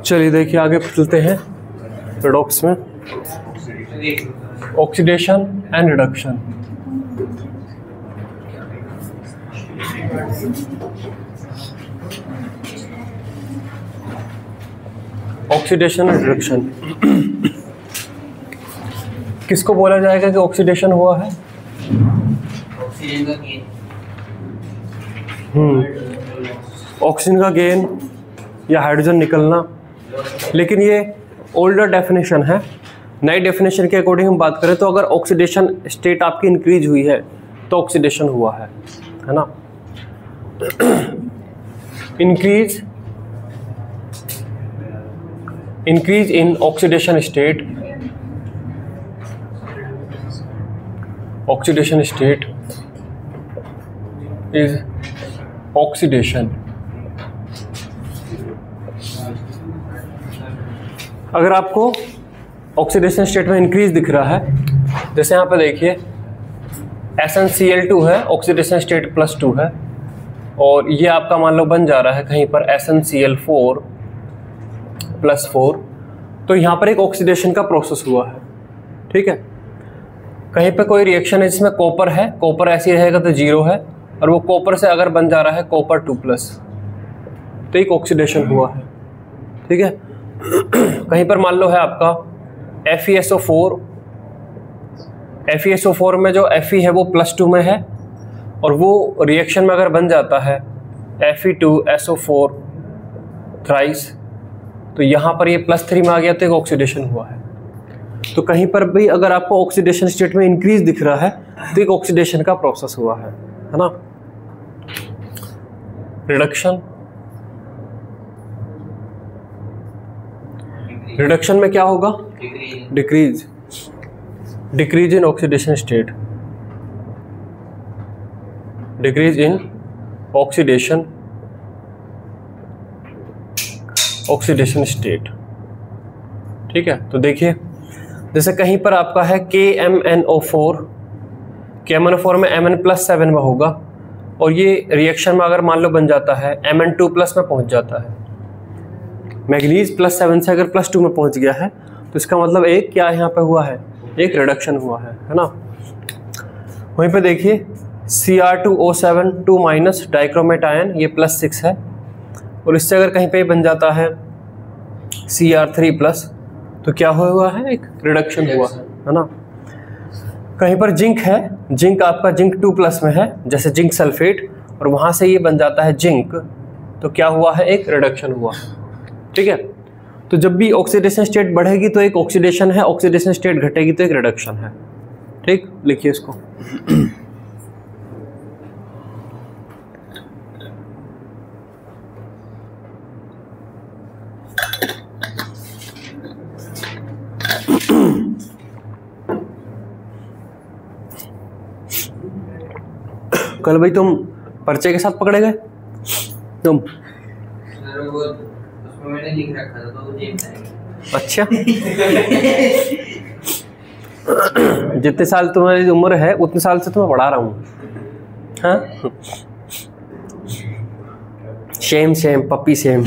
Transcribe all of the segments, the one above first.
चलिए देखिए आगे चलते हैं रिडॉक्स में, oxidation and reduction. Oxidation and reduction किसको बोला जाएगा कि ऑक्सीडेशन हुआ है? ऑक्सीजन का गेन या हाइड्रोजन निकलना, लेकिन ये ओल्डर डेफिनेशन है। नई डेफिनेशन के अकॉर्डिंग हम बात करें तो अगर ऑक्सीडेशन स्टेट आपकी इंक्रीज हुई है तो ऑक्सीडेशन हुआ है ना। Increase in oxidation state, oxidation state is oxidation. अगर आपको ऑक्सीडेशन स्टेट में इंक्रीज दिख रहा है, जैसे यहाँ पे देखिए SnCl2 है, ऑक्सीडेशन स्टेट +2 है, और ये आपका मान लो बन जा रहा है कहीं पर SnCl4 +4, तो यहाँ पर एक ऑक्सीडेशन का प्रोसेस हुआ है, ठीक है। कहीं पे कोई रिएक्शन है जिसमें कॉपर है, कॉपर ऐसे रहेगा तो 0 है, और वो कॉपर से अगर बन जा रहा है कॉपर 2+, तो एक ऑक्सीडेशन हुआ है, ठीक है। कहीं पर मान लो है आपका FeSO4, FeSO4 में जो Fe है वो +2 में है, और वो रिएक्शन में अगर बन जाता है Fe2SO4 थ्राइस, तो यहाँ पर ये +3 में आ गया तो एक ऑक्सीडेशन हुआ है। तो कहीं पर भी अगर आपको ऑक्सीडेशन स्टेट में इंक्रीज दिख रहा है तो एक ऑक्सीडेशन का प्रोसेस हुआ है ना। रिडक्शन, रिडक्शन में क्या होगा? Decrease, decrease in oxidation state, decrease in oxidation state, ठीक है। तो देखिए जैसे कहीं पर आपका है KMnO4, KMnO4 में Mn+7 में होगा, और ये रिएक्शन में अगर मान लो बन जाता है Mn2+ में पहुंच जाता है। मैग्नीज +7 से अगर +2 में पहुंच गया है तो इसका मतलब एक क्या यहाँ पे हुआ है? एक रिडक्शन हुआ है ना। वहीं पे देखिए Cr2O7 2- डाइक्रोमेट आयन, ये +6 है, और इससे अगर कहीं पे बन जाता है Cr3+, तो क्या हुआ है? एक रिडक्शन हुआ है ना। कहीं पर जिंक है, जिंक आपका जिंक 2+ में है, जैसे जिंक सल्फेट, और वहां से ये बन जाता है जिंक, तो क्या हुआ है? एक रिडक्शन हुआ, ठीक है। तो जब भी ऑक्सीडेशन स्टेट बढ़ेगी तो एक ऑक्सीडेशन है, ऑक्सीडेशन स्टेट घटेगी तो एक रिडक्शन है, ठीक। लिखिए इसको। कल भाई तुम पर्चे के साथ पकड़े गए तुम? मैंने लिख रखा था तो अच्छा। जितने साल तुम्हारी उम्र है उतने साल से तुम्हें पढ़ा रहा हूँ। हाँ, शेम शेम पप्पी शेम।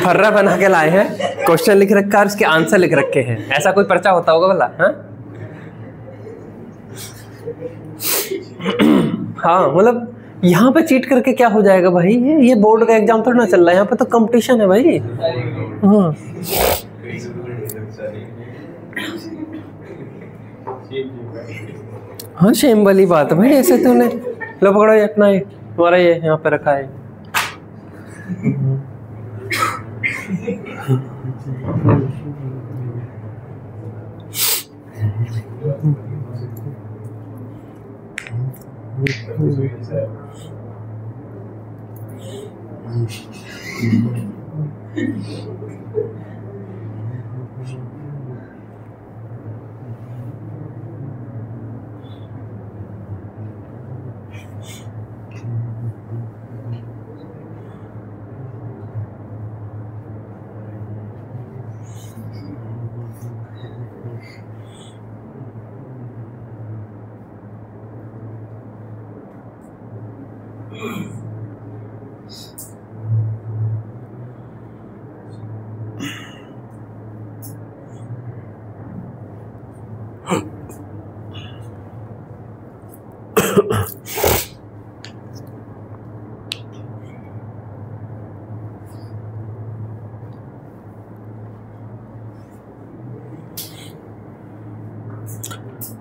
फर्रा बना के लाए हैं, क्वेश्चन लिख रखा है, उसके आंसर लिख रखे हैं। ऐसा कोई पर्चा होता होगा भला? हाँ, मतलब यहाँ पे चीट करके क्या हो जाएगा भाई? ये बोर्ड का एग्जाम थोड़ा ना चल रहा है, यहाँ पे तो कंपटीशन है भाई। हाँ, हाँ शेम वाली बात है भाई। ऐसे तूने लो पकड़ो ये अपना, ये तुम्हारा ये यहाँ पे रखा है।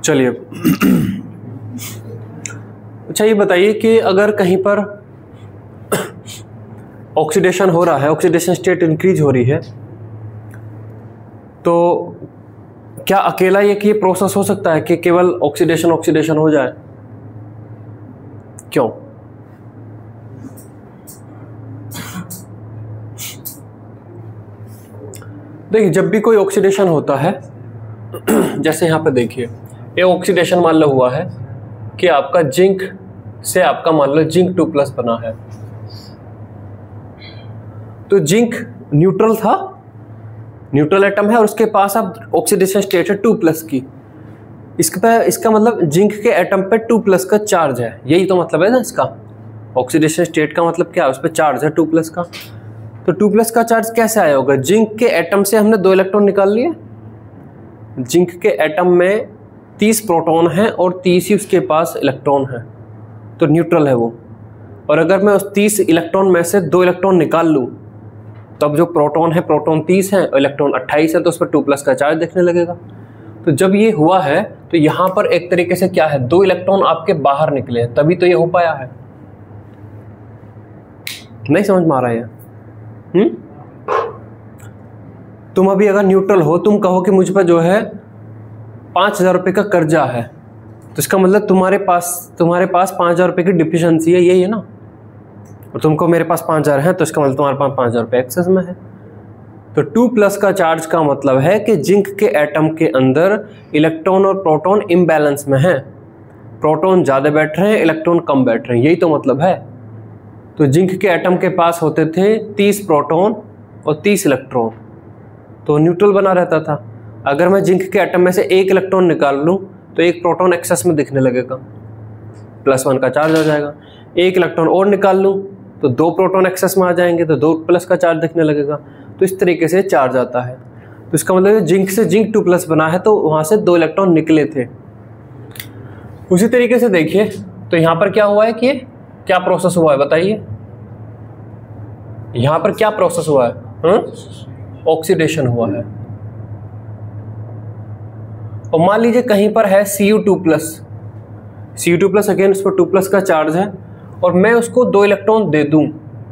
चलिए अच्छा ये बताइए कि अगर कहीं पर ऑक्सीडेशन हो रहा है, ऑक्सीडेशन स्टेट इंक्रीज हो रही है, तो क्या अकेला ये प्रोसेस हो सकता है कि केवल ऑक्सीडेशन हो जाए? क्यों? देखिए, जब भी कोई ऑक्सीडेशन होता है, जैसे यहाँ पे देखिए ये ऑक्सीडेशन मान लो हुआ है कि आपका जिंक से आपका मान लो जिंक 2+ बना है, तो जिंक न्यूट्रल था, न्यूट्रल एटम है और उसके पास अब ऑक्सीडेशन स्टेट है 2+ की। इसका मतलब जिंक के एटम पे 2+ का चार्ज है, यही तो मतलब है ना इसका। ऑक्सीडेशन स्टेट का मतलब क्या है, उस पर चार्ज है 2+ का। तो 2+ का चार्ज कैसे आया होगा? जिंक के एटम से हमने 2 इलेक्ट्रॉन निकाल लिए। जिंक के एटम में 30 प्रोटॉन है और 30 ही उसके पास इलेक्ट्रॉन है, तो न्यूट्रल है वो। और अगर मैं उस 30 इलेक्ट्रॉन में से 2 इलेक्ट्रॉन निकाल लूँ, तो अब जो प्रोटॉन है, प्रोटॉन 30 है और इलेक्ट्रॉन 28 है, तो उस पर 2+ का चार्ज दिखने लगेगा। तो जब ये हुआ है तो यहाँ पर एक तरीके से क्या है, 2 इलेक्ट्रॉन आपके बाहर निकले हैं, तभी तो ये हो पाया है। नहीं समझ में आ रहा है? तुम अभी अगर न्यूट्रल हो, तुम कहो कि मुझ पर जो है 5,000 रुपये का कर्जा है, तो इसका मतलब तुम्हारे पास 5,000 रुपये की डिफिशिएंसी है, यही है ना। और तुमको मेरे पास 5,000 है, तो इसका मतलब तुम्हारे पास 5,000 रुपये एक्सेस में है। तो 2+ का चार्ज का मतलब है कि जिंक के एटम के अंदर इलेक्ट्रॉन और प्रोटॉन इम्बैलेंस में है, प्रोटॉन ज़्यादा बैठ रहे हैं, इलेक्ट्रॉन कम बैठ रहे हैं, यही तो मतलब है। तो जिंक के एटम के पास होते थे 30 प्रोटॉन और 30 इलेक्ट्रॉन, तो न्यूट्रल बना रहता था। अगर मैं जिंक के एटम में से 1 इलेक्ट्रॉन निकाल लूँ तो 1 प्रोटॉन एक्सेस में दिखने लगेगा, +1 का चार्ज हो जाएगा। 1 इलेक्ट्रॉन और निकाल लूँ तो 2 प्रोटॉन एक्सेस में आ जाएंगे, तो 2+ का चार्ज दिखने लगेगा। तो इस तरीके से चार्ज आता है। तो इसका मतलब जिंक से जिंक 2+ बना है, तो वहाँ से 2 इलेक्ट्रॉन निकले थे। उसी तरीके से देखिए, तो यहाँ पर क्या हुआ है कि क्या प्रोसेस हुआ है बताइए? यहाँ पर क्या प्रोसेस हुआ है? ऑक्सीडेशन हुआ है। और मान लीजिए कहीं पर है Cu2+, अगेन उस पर 2+ का चार्ज है, और मैं उसको 2 इलेक्ट्रॉन दे दूं,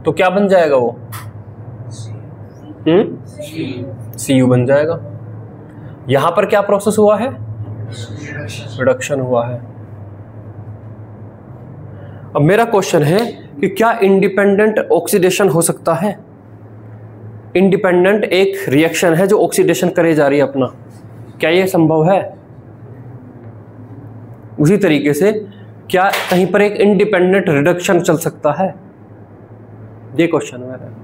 तो क्या बन जाएगा वो? Cu बन जाएगा। यहां पर क्या प्रोसेस हुआ है? रिडक्शन हुआ है। अब मेरा क्वेश्चन है कि क्या इंडिपेंडेंट ऑक्सीडेशन हो सकता है? इंडिपेंडेंट एक रिएक्शन है जो ऑक्सीडेशन करे जा रही है अपना, क्या यह संभव है? उसी तरीके से क्या कहीं पर एक इंडिपेंडेंट रिडक्शन चल सकता है? ये क्वेश्चन है मेरा।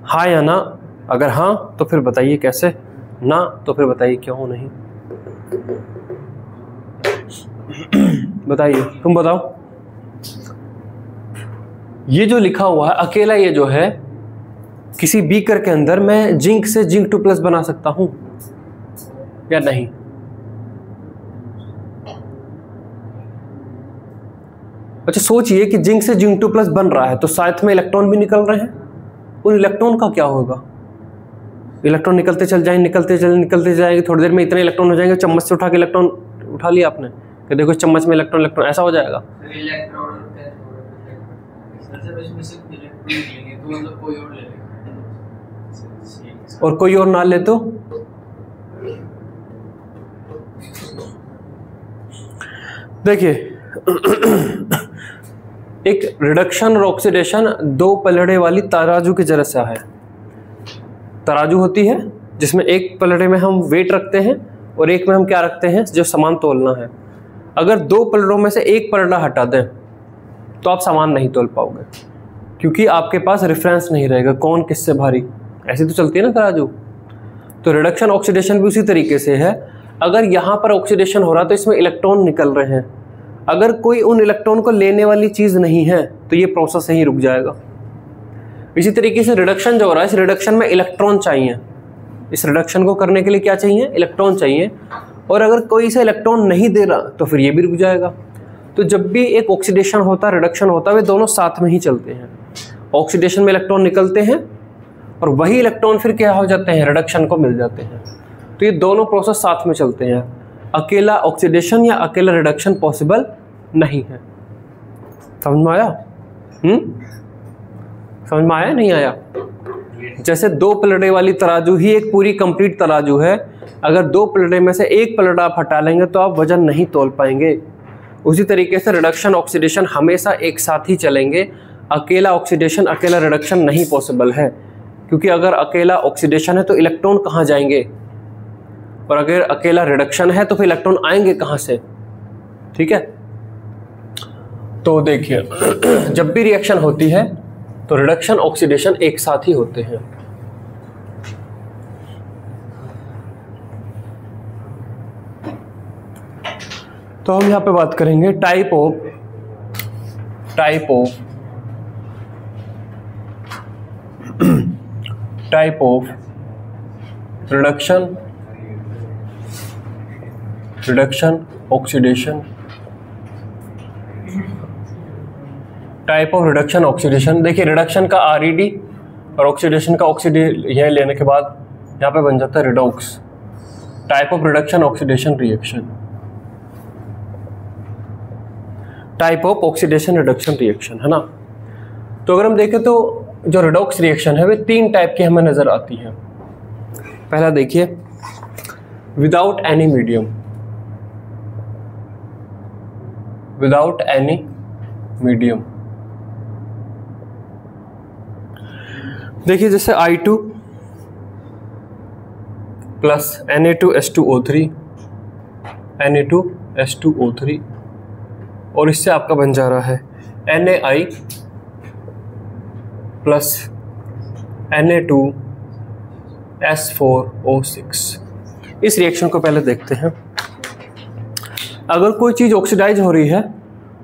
हाँ या ना? अगर हाँ तो फिर बताइए कैसे, ना तो फिर बताइए क्यों नहीं। बताइए, तुम बताओ। ये जो लिखा हुआ है अकेला, ये जो है किसी बीकर के अंदर मैं जिंक से जिंक 2+ बना सकता हूं या नहीं? अच्छा सोचिए कि जिंक से जिंक 2+ बन रहा है, तो साथ में इलेक्ट्रॉन भी निकल रहे हैं। उन इलेक्ट्रॉन का क्या होगा? इलेक्ट्रॉन निकलते चल जाएंगे, थोड़ी देर में इतने इलेक्ट्रॉन हो जाएंगे, चम्मच से उठा के इलेक्ट्रॉन उठा लिया आपने, कि देखो चम्मच में इलेक्ट्रॉन ऐसा हो जाएगा। और कोई और ना ले तो? देखिए एक रिडक्शन और ऑक्सीडेशन 2 पलड़े वाली तराजू की तरह से है। तराजू होती है जिसमें एक पलड़े में हम वेट रखते हैं और एक में हम क्या रखते हैं, जो सामान तोलना है। अगर 2 पलड़ों में से एक पलड़ा हटा दें तो आप सामान नहीं तोल पाओगे, क्योंकि आपके पास रेफरेंस नहीं रहेगा कौन किससे भारी। ऐसी तो चलती है ना तराजू। तो रिडक्शन ऑक्सीडेशन भी उसी तरीके से है। अगर यहाँ पर ऑक्सीडेशन हो रहा है तो इसमें इलेक्ट्रॉन निकल रहे हैं, अगर कोई उन इलेक्ट्रॉन को लेने वाली चीज़ नहीं है तो ये प्रोसेस यहीं रुक जाएगा। इसी तरीके से रिडक्शन जो हो रहा है, इस रिडक्शन में इलेक्ट्रॉन चाहिए। इस रिडक्शन को करने के लिए क्या चाहिए? इलेक्ट्रॉन चाहिए। और अगर कोई इसे इलेक्ट्रॉन नहीं दे रहा तो फिर ये भी रुक जाएगा। तो जब भी एक ऑक्सीडेशन होता है, रिडक्शन होता है, वे दोनों साथ में ही चलते हैं। ऑक्सीडेशन में इलेक्ट्रॉन निकलते हैं और वही इलेक्ट्रॉन फिर क्या हो जाते हैं, रिडक्शन को मिल जाते हैं। तो ये दोनों प्रोसेस साथ में चलते हैं। अकेला ऑक्सीडेशन या अकेला रिडक्शन पॉसिबल नहीं है। समझ में आया? समझ में आया नहीं आया? जैसे दो पलड़े वाली तराजू ही एक पूरी कंप्लीट तराजू है, अगर दो पलड़े में से एक पलड़ा आप हटा लेंगे तो आप वजन नहीं तोल पाएंगे। उसी तरीके से रिडक्शन ऑक्सीडेशन हमेशा एक साथ ही चलेंगे। अकेला ऑक्सीडेशन अकेला रिडक्शन नहीं पॉसिबल है, क्योंकि अगर अकेला ऑक्सीडेशन है तो इलेक्ट्रॉन कहाँ जाएंगे, और अगर अकेला रिडक्शन है तो फिर इलेक्ट्रॉन आएंगे कहाँ से। ठीक है, तो देखिए जब भी रिएक्शन होती है तो रिडक्शन ऑक्सीडेशन एक साथ ही होते हैं। तो हम यहां पे बात करेंगे type of reduction oxidation. Type of reduction oxidation, देखिए रिडक्शन का RED और ऑक्सीडेशन का ऑक्सीडी यह लेने के बाद यहाँ पे बन जाता है redox. Type of reduction oxidation reaction, type of oxidation reduction reaction, है ना। तो अगर हम देखें तो जो रिडॉक्स रिएक्शन है वे 3 टाइप की हमें नजर आती है। पहला देखिए without any medium, without any medium. देखिए जैसे I2 प्लस Na2H2O3 Na2H2O3 और इससे आपका बन जा रहा है NaI प्लस Na2S4O6। इस रिएक्शन को पहले देखते हैं। अगर कोई चीज़ ऑक्सीडाइज हो रही है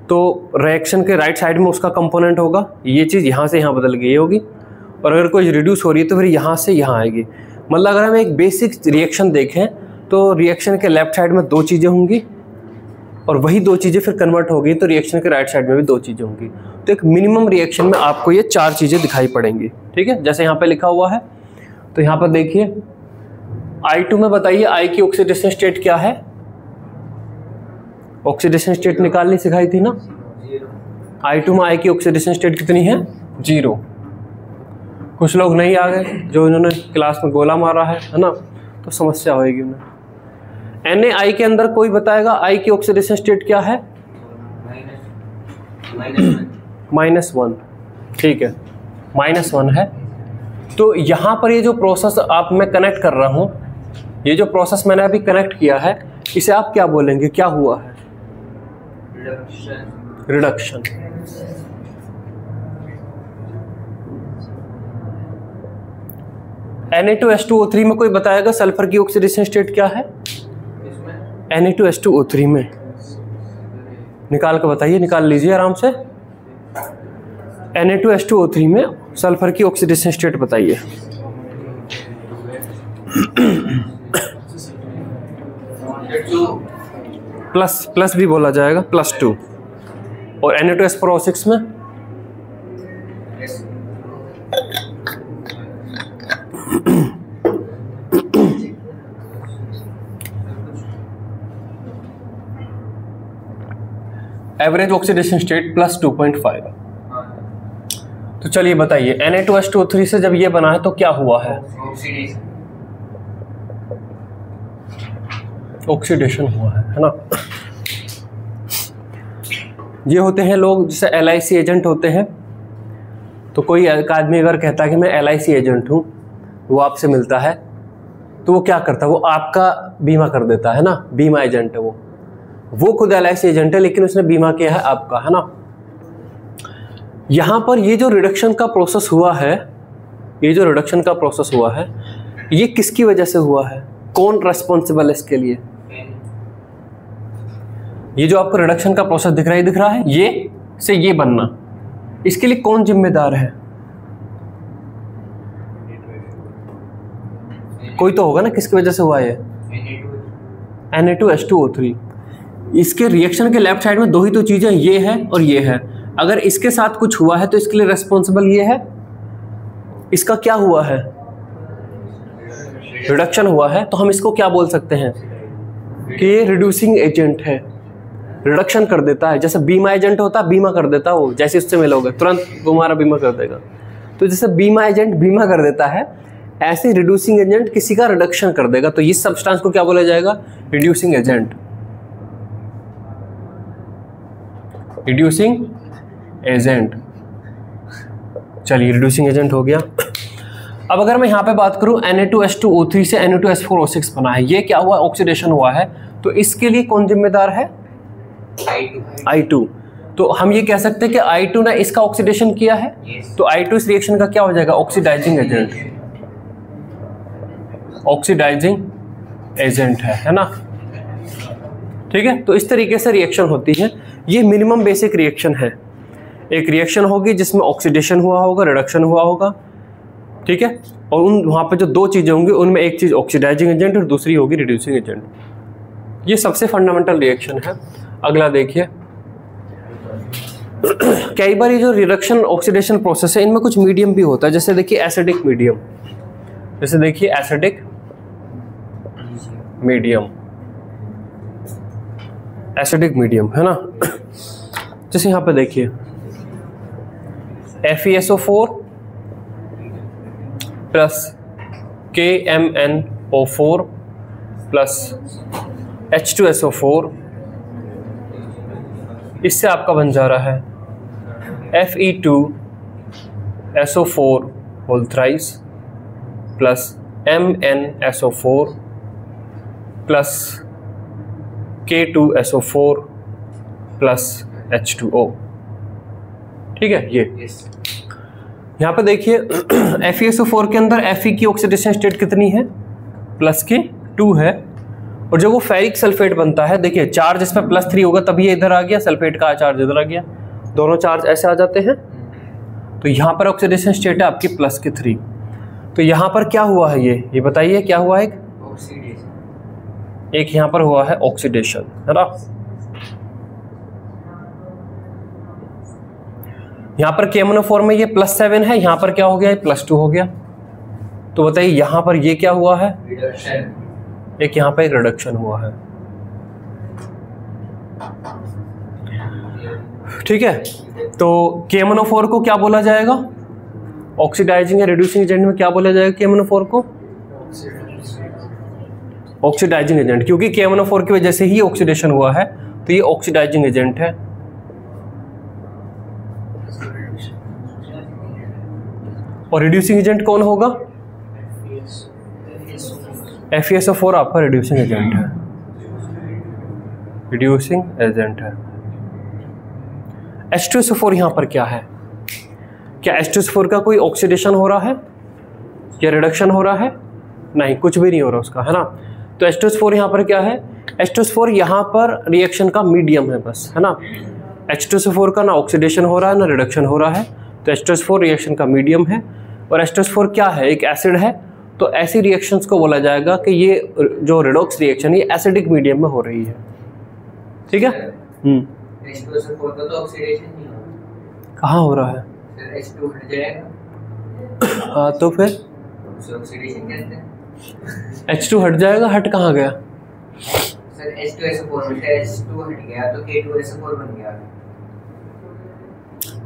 तो रिएक्शन के राइट साइड में उसका कंपोनेंट होगा, ये चीज़ यहाँ से यहाँ बदल गई होगी, और अगर कोई रिड्यूस हो रही है तो फिर यहाँ से यहाँ आएगी। मतलब अगर हम एक बेसिक रिएक्शन देखें तो रिएक्शन के लेफ्ट साइड में 2 चीज़ें होंगी और वही 2 चीज़ें फिर कन्वर्ट होगी तो रिएक्शन के राइट साइड में भी 2 चीज़ें होंगी। तो एक मिनिमम रिएक्शन में आपको ये 4 चीज़ें दिखाई पड़ेंगी। ठीक है, जैसे यहाँ पे लिखा हुआ है, तो यहाँ पर देखिए I2 में बताइए I की ऑक्सीडेशन स्टेट क्या है। ऑक्सीडेशन स्टेट निकालनी सिखाई थी ना। I2 में I की ऑक्सीडेशन स्टेट कितनी है? 0। कुछ लोग नहीं आ गए जो इन्होंने क्लास में गोला मारा है ना, तो समस्या होगी उन्हें। Na के अंदर कोई बताएगा I की ऑक्सीडेशन स्टेट क्या है? -1। ठीक है, -1 है। तो यहाँ पर ये जो प्रोसेस आप मैं कनेक्ट कर रहा हूँ, ये जो प्रोसेस मैंने अभी कनेक्ट किया है, इसे आप क्या बोलेंगे, क्या हुआ है? रिडक्शन। Na2H2O3 में कोई बताएगा सल्फर की ऑक्सीडेशन स्टेट क्या है? Na2H2O3 में निकाल के बताइए, निकाल लीजिए आराम से। Na2H2O3 में सल्फर की ऑक्सीडेशन स्टेट बताइए। प्लस भी बोला जाएगा, +2। और Na2S4O6 में एवरेज ऑक्सीडेशन स्टेट +2.5। तो चलिए बताइए Na2H2O3 से जब ये बना है तो क्या हुआ है? ऑक्सीडेशन हुआ है ना। ये होते हैं लोग जैसे LIC एजेंट होते हैं। तो कोई आदमी अगर कहता है कि मैं LIC एजेंट हूँ, वो आपसे मिलता है तो वो क्या करता है, वो आपका बीमा कर देता है ना, बीमा एजेंट है वो खुद LIC एजेंट है लेकिन उसने बीमा किया है आपका, है ना। यहाँ पर ये जो रिडक्शन का प्रोसेस हुआ है, ये किसकी वजह से हुआ है? कौन रेस्पॉन्सिबल है इसके लिए? ये जो आपको रिडक्शन का प्रोसेस दिख रहा है ये से ये बनना, इसके लिए कौन जिम्मेदार है? कोई तो होगा ना, किसकी वजह से हुआ है? Na2H2O3। इसके रिएक्शन के लेफ्ट साइड में 2 ही तो चीजें, ये है और ये है। अगर इसके साथ कुछ हुआ है तो इसके लिए रेस्पॉन्सिबल ये है। इसका क्या हुआ है? रिडक्शन हुआ है, तो हम इसको क्या बोल सकते हैं? कि ये रिड्यूसिंग एजेंट है, रिडक्शन कर देता है। जैसे बीमा एजेंट होता है, बीमा कर देता है वो, जैसे उससे मिलोगे तुरंत तुम्हारा बीमा कर देगा। तो जैसे बीमा एजेंट बीमा कर देता है, ऐसे रिड्यूसिंग एजेंट किसी का रिडक्शन कर देगा। तो इस सब्सटेंस को क्या बोला जाएगा? Reducing agent. रिड्यूसिंग एजेंट, चलिए रिड्यूसिंग एजेंट हो गया। अब अगर मैं यहाँ पे बात करूँ Na2H2O3 से Na2H4O6 बना है, ये क्या हुआ? ऑक्सीडेशन हुआ है। तो इसके लिए कौन जिम्मेदार है? I2। तो हम ये कह सकते हैं कि I2 ने इसका ऑक्सीडेशन किया है। तो I2 इस रिएक्शन का क्या हो जाएगा? Oxidising agent. ऑक्सीडाइजिंग एजेंट है ना, ठीक है। तो इस तरीके से रिएक्शन होती है। ये मिनिमम बेसिक रिएक्शन है। एक रिएक्शन होगी जिसमें ऑक्सीडेशन हुआ होगा, रिडक्शन हुआ होगा, ठीक है। और उन वहाँ पे जो दो चीज़ें होंगी उनमें एक चीज़ ऑक्सीडाइजिंग एजेंट और दूसरी होगी रिड्यूसिंग एजेंट। ये सबसे फंडामेंटल रिएक्शन है। अगला देखिए, कई बार ये जो रिडक्शन ऑक्सीडेशन प्रोसेस है इनमें कुछ मीडियम भी होता है। जैसे देखिए एसिडिक मीडियम, जैसे देखिए एसिडिक मीडियम, एसिडिक मीडियम है ना। जैसे यहाँ पे देखिए FeSO4 plus KMnO4 plus H2SO4, इससे आपका बन जा रहा है Fe2SO4 whole thrice plus MnSO4 plus K2SO4 plus H2O, ठीक है। ये यहाँ पे देखिए FeSO4 के अंदर Fe की ऑक्सीडेशन स्टेट कितनी है? +2 है। और जब वो फेरिक सल्फेट बनता है, देखिए चार्ज इस पर +3 होगा तभी ये इधर आ गया, सल्फेट का चार्ज इधर आ गया, दोनों चार्ज ऐसे आ जाते हैं। तो यहाँ पर ऑक्सीडेशन स्टेट है आपकी +3। तो यहाँ पर क्या हुआ है? ये बताइए क्या हुआ है? एक यहाँ पर हुआ है ऑक्सीडेशन, है ना। यहाँ पर KMnO4 में ये +7 है, यहाँ पर क्या हो गया? ये +2 हो गया। तो बताइए यहाँ पर ये क्या हुआ है? एक यहाँ पर एक रिडक्शन हुआ है, ठीक है। तो KMnO4 को क्या बोला जाएगा? ऑक्सीडाइजिंग या रिड्यूसिंग एजेंट में क्या बोला जाएगा KMnO4 को? ऑक्सीडाइजिंग एजेंट, क्योंकि KMnO4 की वजह से ही ऑक्सीडेशन हुआ है, तो ये ऑक्सीडाइजिंग एजेंट है। और रिड्यूसिंग एजेंट कौन होगा? FeSO4 आपका रिड्यूसिंग एजेंट है, रिड्यूसिंग एजेंट है। H2SO4 यहाँ पर क्या है? क्या H2SO4 का कोई ऑक्सीडेशन हो रहा है या रिडक्शन हो रहा है? नहीं, कुछ भी नहीं हो रहा उसका, है ना। तो H2SO4 यहाँ पर क्या है? H2SO4 यहाँ पर रिएक्शन का मीडियम है बस, है ना। H2SO4 का ना ऑक्सीडेशन हो रहा है ना रिडक्शन हो रहा है, तो H2SO4 रिएक्शन का मीडियम है। और H2SO4 क्या है? एक एसिड है। तो ऐसी रिएक्शंस को बोला जाएगा कि ये जो रिडॉक्स रिएक्शन ये एसिडिक मीडियम में हो रही है, ठीक है। H2SO4 का तो ऑक्सीडेशन नहीं हो रहा, कहाँ हो रहा है? सर H2 हट जाएगा। हाँ तो फिर उसे ऑक्सीडेशन कहते हैं। H2 हट जाएगा, हट कहाँ गया? सर H2SO4 में से H2 हट गया तो K2SO4 बन गया।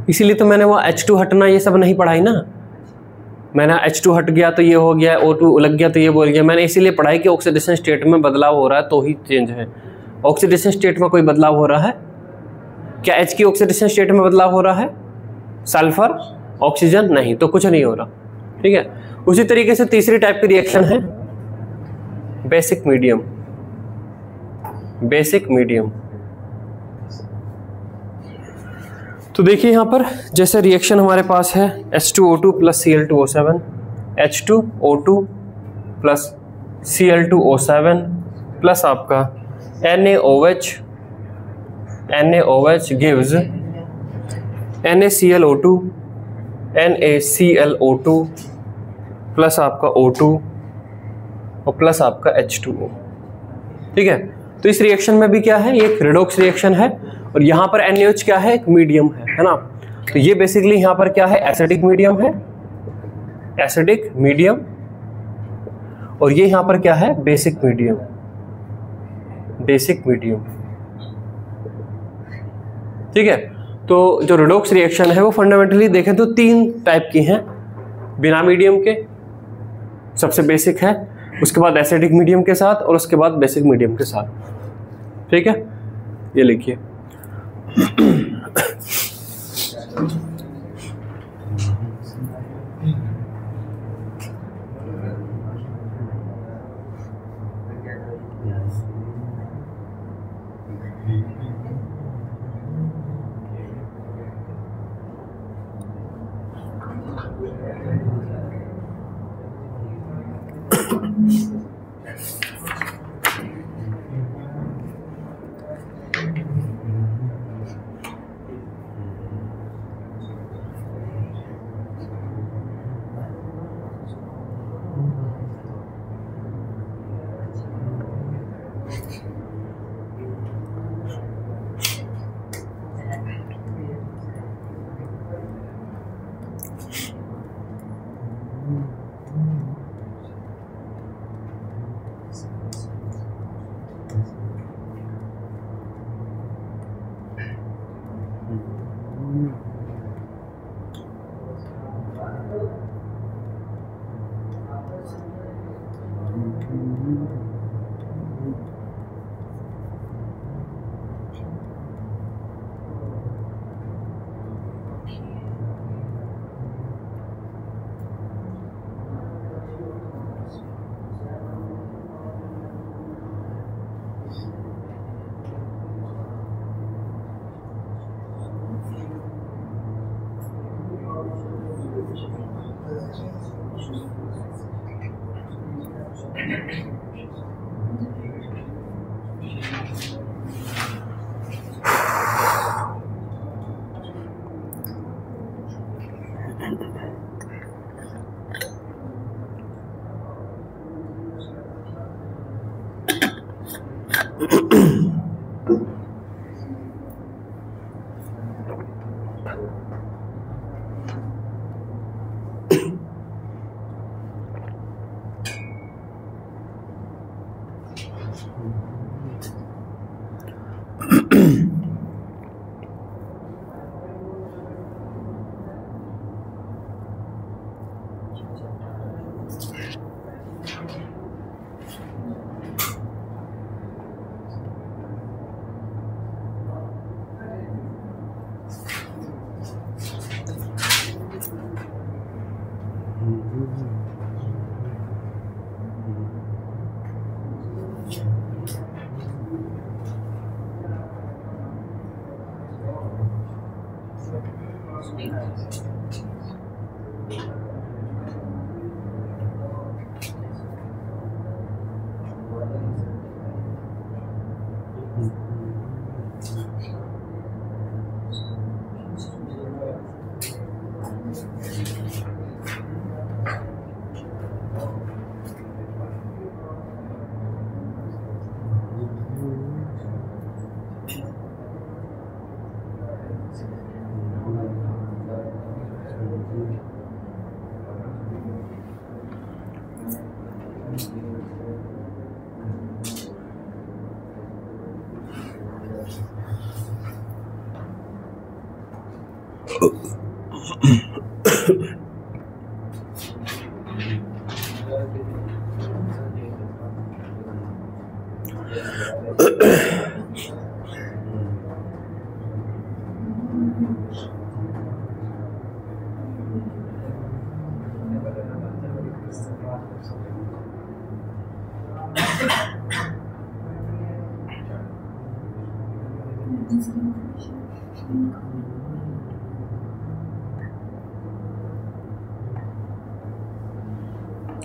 इसीलिए तो मैंने वो H2 हटना ये सब नहीं पढ़ाई ना। मैंने H2 हट गया तो ये हो गया, O2 लग गया तो ये बोल गया। मैंने इसीलिए पढ़ाई कि ऑक्सीडेशन स्टेट में बदलाव हो रहा है तो ही चेंज है। ऑक्सीडेशन स्टेट में कोई बदलाव हो रहा है क्या? H की ऑक्सीडेशन स्टेट में बदलाव हो रहा है? सल्फर, ऑक्सीजन नहीं, तो कुछ नहीं हो रहा, ठीक है। उसी तरीके से तीसरी टाइप की रिएक्शन है बेसिक मीडियम। बेसिक मीडियम, तो देखिए यहाँ पर जैसे रिएक्शन हमारे पास है H2O2 plus Cl2O7, H2O2 plus Cl2O7 plus आपका NaOH, NaOH gives NaClO2, NaClO2 plus आपका O2 और प्लस आपका H2O, ठीक है। तो इस रिएक्शन में भी क्या है? ये एक रिडॉक्स रिएक्शन है और यहाँ पर NaOH क्या है? एक मीडियम है ना। तो ये बेसिकली यहाँ पर क्या है? एसिडिक मीडियम है, एसिडिक मीडियम। और ये यहाँ पर क्या है? Basic medium. Basic medium. ठीक है, तो जो रेडॉक्स रिएक्शन है वो फंडामेंटली देखें तो 3 टाइप की हैं, बिना मीडियम के सबसे बेसिक है, उसके बाद एसिडिक मीडियम के साथ, और उसके बाद बेसिक मीडियम के साथ। ठीक है, ये लिखिए।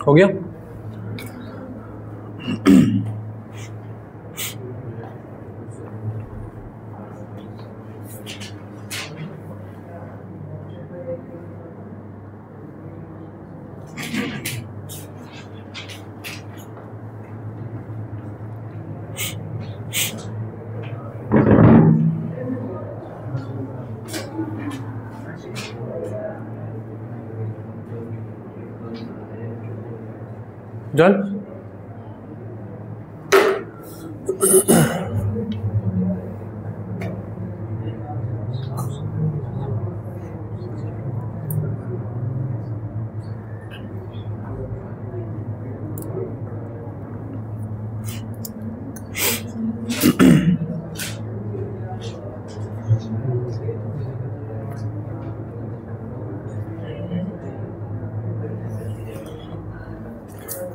हो गया। डन।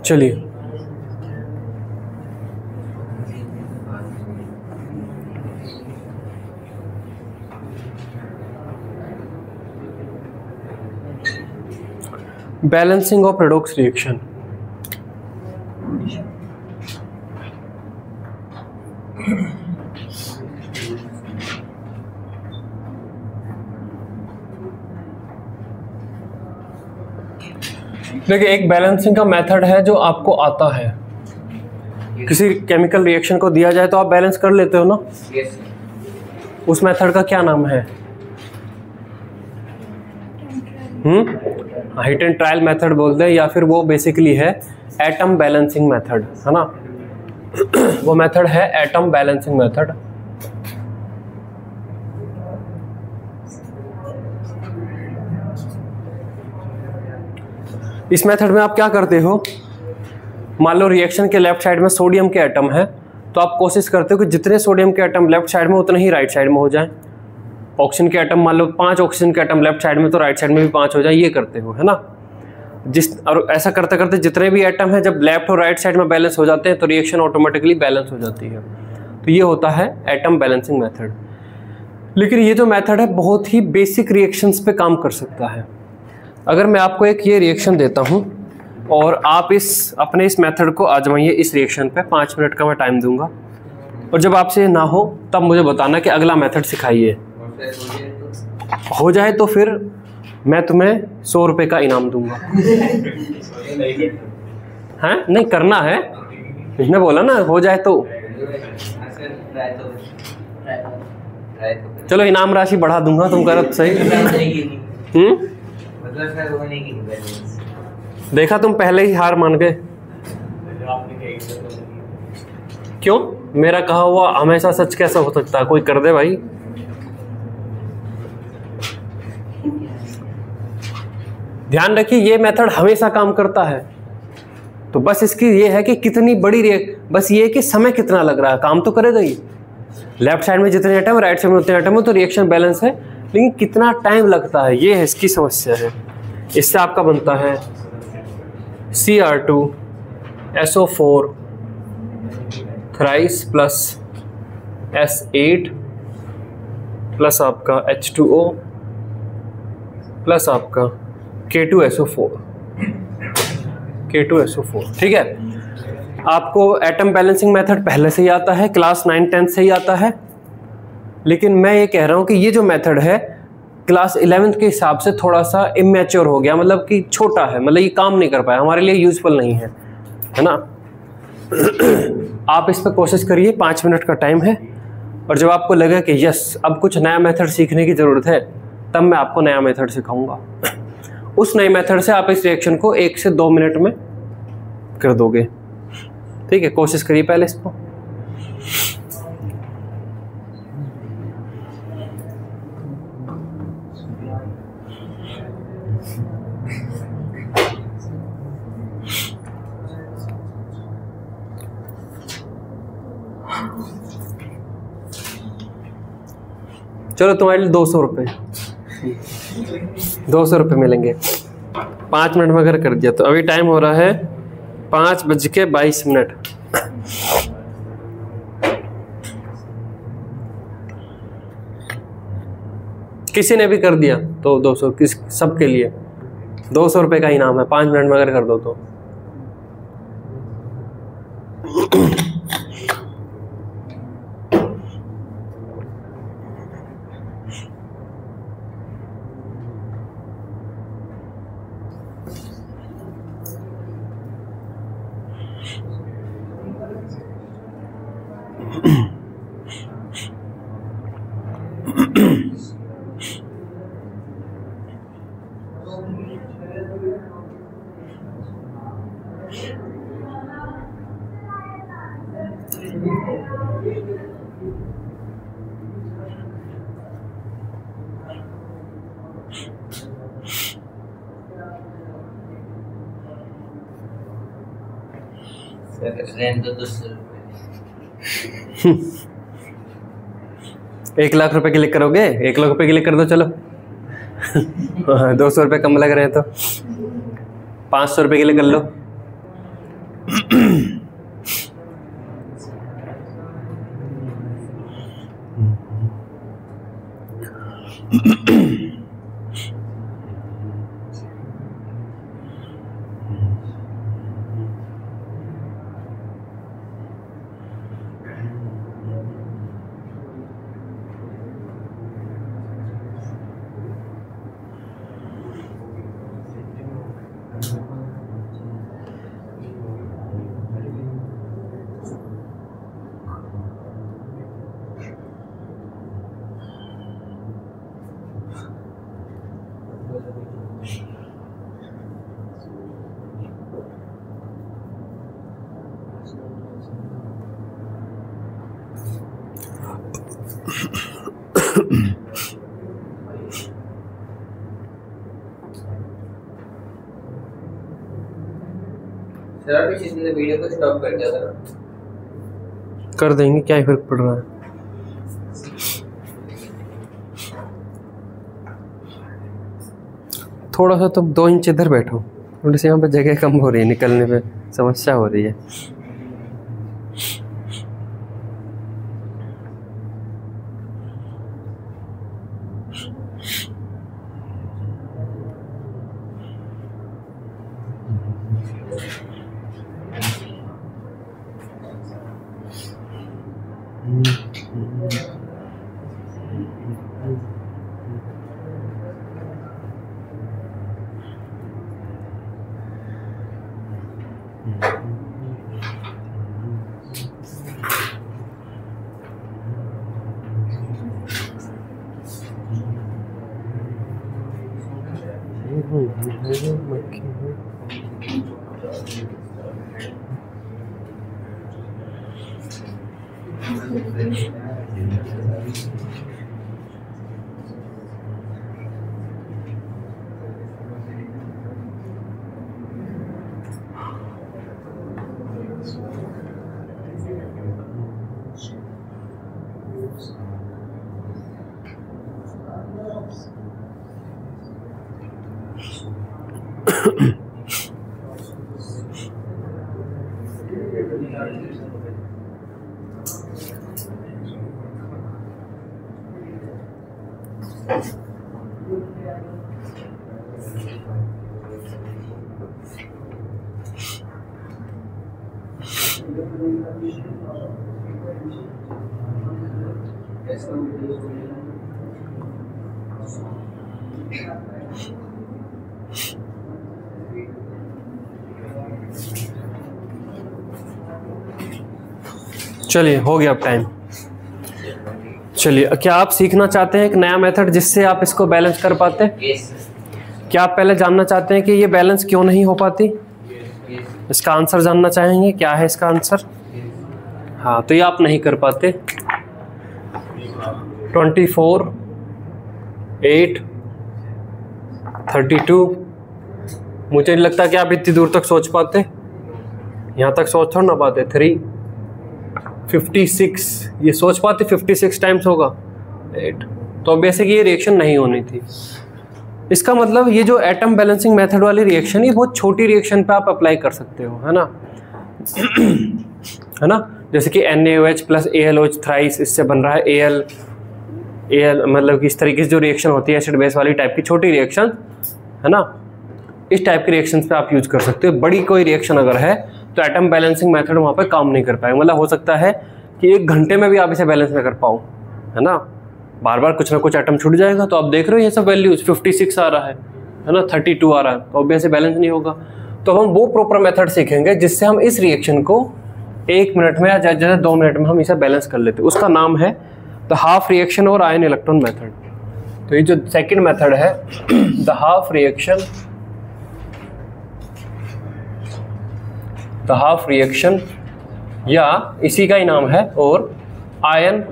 चलिए बैलेंसिंग ऑफ रेडॉक्स रिएक्शन। देखिए एक बैलेंसिंग का मेथड है जो आपको आता है, किसी केमिकल रिएक्शन को दिया जाए तो आप बैलेंस कर लेते हो ना। यस उस मेथड का क्या नाम है? हिट एंड ट्रायल मेथड बोलते हैं, या फिर वो बेसिकली है एटम बैलेंसिंग मेथड, है ना। वो मेथड है एटम बैलेंसिंग मेथड। इस मेथड में आप क्या करते हो, मान लो रिएक्शन के लेफ्ट साइड में सोडियम के एटम है, तो आप कोशिश करते हो कि जितने सोडियम के एटम लेफ्ट साइड में उतने ही राइट साइड में हो जाएं। ऑक्सीजन के एटम मान लो 5 ऑक्सीजन के एटम लेफ्ट साइड में, तो राइट साइड में भी 5 हो जाए, ये करते हो, है ना। और ऐसा करते करते जितने भी एटम है जब लेफ्ट और राइट साइड में बैलेंस हो जाते हैं तो रिएक्शन ऑटोमेटिकली बैलेंस हो जाती है। तो ये होता है एटम बैलेंसिंग मेथड। लेकिन ये जो मेथड है बहुत ही बेसिक रिएक्शंस पे काम कर सकता है। अगर मैं आपको एक ये रिएक्शन देता हूँ और आप अपने इस मेथड को आजमाइए इस रिएक्शन पे, 5 मिनट का मैं टाइम दूंगा, और जब आपसे ना हो तब मुझे बताना कि अगला मेथड सिखाइए। हो जाए तो फिर मैं तुम्हें 100 रुपये का इनाम दूंगा। हैं? नहीं करना है, इसने बोला ना हो जाए तो। चलो इनाम राशि बढ़ा दूंगा, तुम करो सही। देखा, तुम पहले ही हार मान गए। क्यों? मेरा कहा हुआ हमेशा सच कैसा हो सकता है? कोई कर दे भाई। ध्यान रखिए ये मेथड हमेशा काम करता है। तो बस इसकी ये है कि कितनी बड़ी बस ये है कि समय कितना लग रहा है, काम तो करेगा ही। लेफ्ट साइड में जितने एटम राइट साइड में उतने एटम है तो रिएक्शन बैलेंस है, लेकिन कितना टाइम लगता है ये है इसकी समस्या है। इससे आपका बनता है Cr2SO4 thrice plus S8 plus आपका H2O प्लस आपका K2SO4। ठीक है। आपको एटम बैलेंसिंग मेथड पहले से ही आता है, क्लास 9-10 से ही आता है। लेकिन मैं ये कह रहा हूँ कि ये जो मेथड है क्लास 11th के हिसाब से थोड़ा सा इमेच्योर हो गया, मतलब कि छोटा है, मतलब ये काम नहीं कर पाया, हमारे लिए यूजफुल नहीं है, है ना। आप इस पर कोशिश करिए, 5 मिनट का टाइम है, और जब आपको लगे कि यस अब कुछ नया मेथड सीखने की ज़रूरत है तब मैं आपको नया मेथड सिखाऊंगा। उस नए मेथड से आप इस रिएक्शन को 1 से 2 मिनट में कर दोगे। ठीक है, कोशिश करिए पहले इसको। चलो तुम्हारे लिए 200 रुपये, 200 रुपये मिलेंगे 5 मिनट में अगर कर दिया तो। अभी टाइम हो रहा है 5:22। किसी ने भी कर दिया तो 200, सबके लिए 200 रुपये का इनाम है, 5 मिनट में अगर कर दो तो। रहने दो 200 रुपये। 1 लाख रुपए क्लिक करोगे? 1 लाख रुपए क्लिक कर दो चलो। 200 रुपये कम लग रहे हैं तो 500 रुपये क्लिक कर लो। सर आप इस वीडियो को स्टॉप कर दिया सर। कर देंगे, क्या ही फर्क पड़ रहा है। थोड़ा सा तुम 2 इंच इधर बैठो, थोड़ी सी यहाँ पे जगह कम हो रही है, निकलने पे समस्या हो रही है। चलिए हो गया अब टाइम। चलिए, क्या आप सीखना चाहते हैं एक नया मेथड जिससे आप इसको बैलेंस कर पाते हैं? क्या आप पहले जानना चाहते हैं कि ये बैलेंस क्यों नहीं हो पाती? इसका आंसर जानना चाहेंगे, क्या है इसका आंसर? हाँ, तो ये आप नहीं कर पाते। 24, 8, 32, मुझे नहीं लगता कि आप इतनी दूर तक सोच पाते, यहाँ तक सोच थोड़ा ना पाते। 3, 56, ये सोच पाते 56 टाइम्स होगा 8, तो बेसिक ये रिएक्शन नहीं होनी थी। इसका मतलब ये जो एटम बैलेंसिंग मेथड वाली रिएक्शन है बहुत छोटी रिएक्शन पे आप अप्लाई कर सकते हो, है ना? है ना? जैसे कि NaOH प्लस AlOH थ्राइस, इससे बन रहा है Al, मतलब कि इस तरीके से जो रिएक्शन होती है एसिड बेस वाली टाइप की छोटी रिएक्शन, है ना? इस टाइप की रिएक्शंस पे आप यूज कर सकते हो। बड़ी कोई रिएक्शन अगर है तो एटम बैलेंसिंग मेथड वहाँ पे काम नहीं कर पाएगा। मतलब हो सकता है कि 1 घंटे में भी आप इसे बैलेंस ना कर पाओ, है ना? बार बार कुछ ना कुछ एटम छूट जाएगा। तो आप देख रहे हो ये सब वैल्यूज 56 आ रहा है ना, 32 आ रहा है, तो ऑब्वियसली बैलेंस नहीं होगा। तो हम वो प्रॉपर मेथड सीखेंगे जिससे हम इस रिएक्शन को 1 मिनट में या ज़्यादा 2 मिनट में हम इसे बैलेंस कर लेते हैं। उसका नाम है द हाफ रिएक्शन और आयन इलेक्ट्रॉन मेथड। तो ये जो सेकंड मेथड है द हाफ रिएक्शन, या इसी का ही नाम है और आयन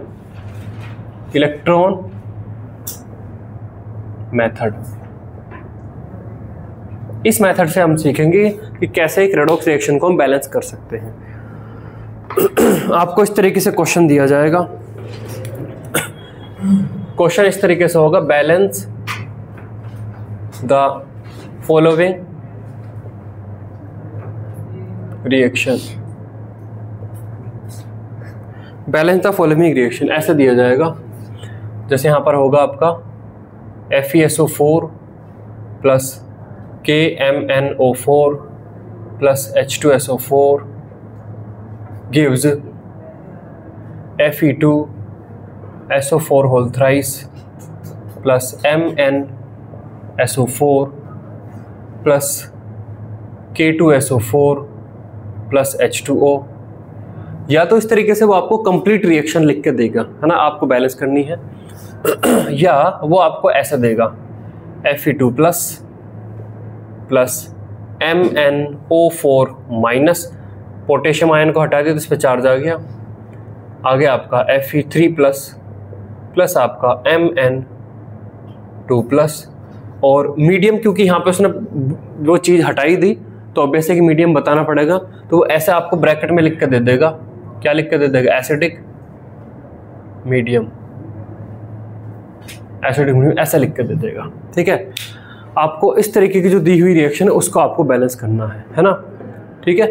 इलेक्ट्रॉन मेथड। इस मेथड से हम सीखेंगे कि कैसे एक रेडॉक्स रिएक्शन को हम बैलेंस कर सकते हैं। आपको इस तरीके से क्वेश्चन दिया जाएगा। क्वेश्चन इस तरीके से होगा, balance the following reaction, balance the following reaction ऐसे दिया जाएगा। जैसे यहाँ पर होगा आपका FeSO4 plus KMnO4 plus H2SO4 gives Fe2SO4 whole thrice plus MnSO4 plus K2SO4 plus H2O। या तो इस तरीके से वो आपको कंप्लीट रिएक्शन लिख के देगा, है ना, आपको बैलेंस करनी है, या वो आपको ऐसा देगा Fe2 plus plus MnO4 minus, potassium ion को हटा दिया तो इस पर चार्ज आ गया, आगे आपका Fe3 प्लस प्लस आपका Mn2 प्लस, और मीडियम क्योंकि यहाँ पे उसने वो चीज़ हटाई दी तो ऑब्वियसली कि मीडियम बताना पड़ेगा, तो वो ऐसे आपको ब्रैकेट में लिख कर दे देगा। क्या लिख कर दे देगा? एसिडिक मीडियम, एसिडिक मीडियम ऐसा लिख कर दे देगा। ठीक है, आपको इस तरीके की जो दी हुई रिएक्शन है उसको आपको बैलेंस करना है ना। ठीक है,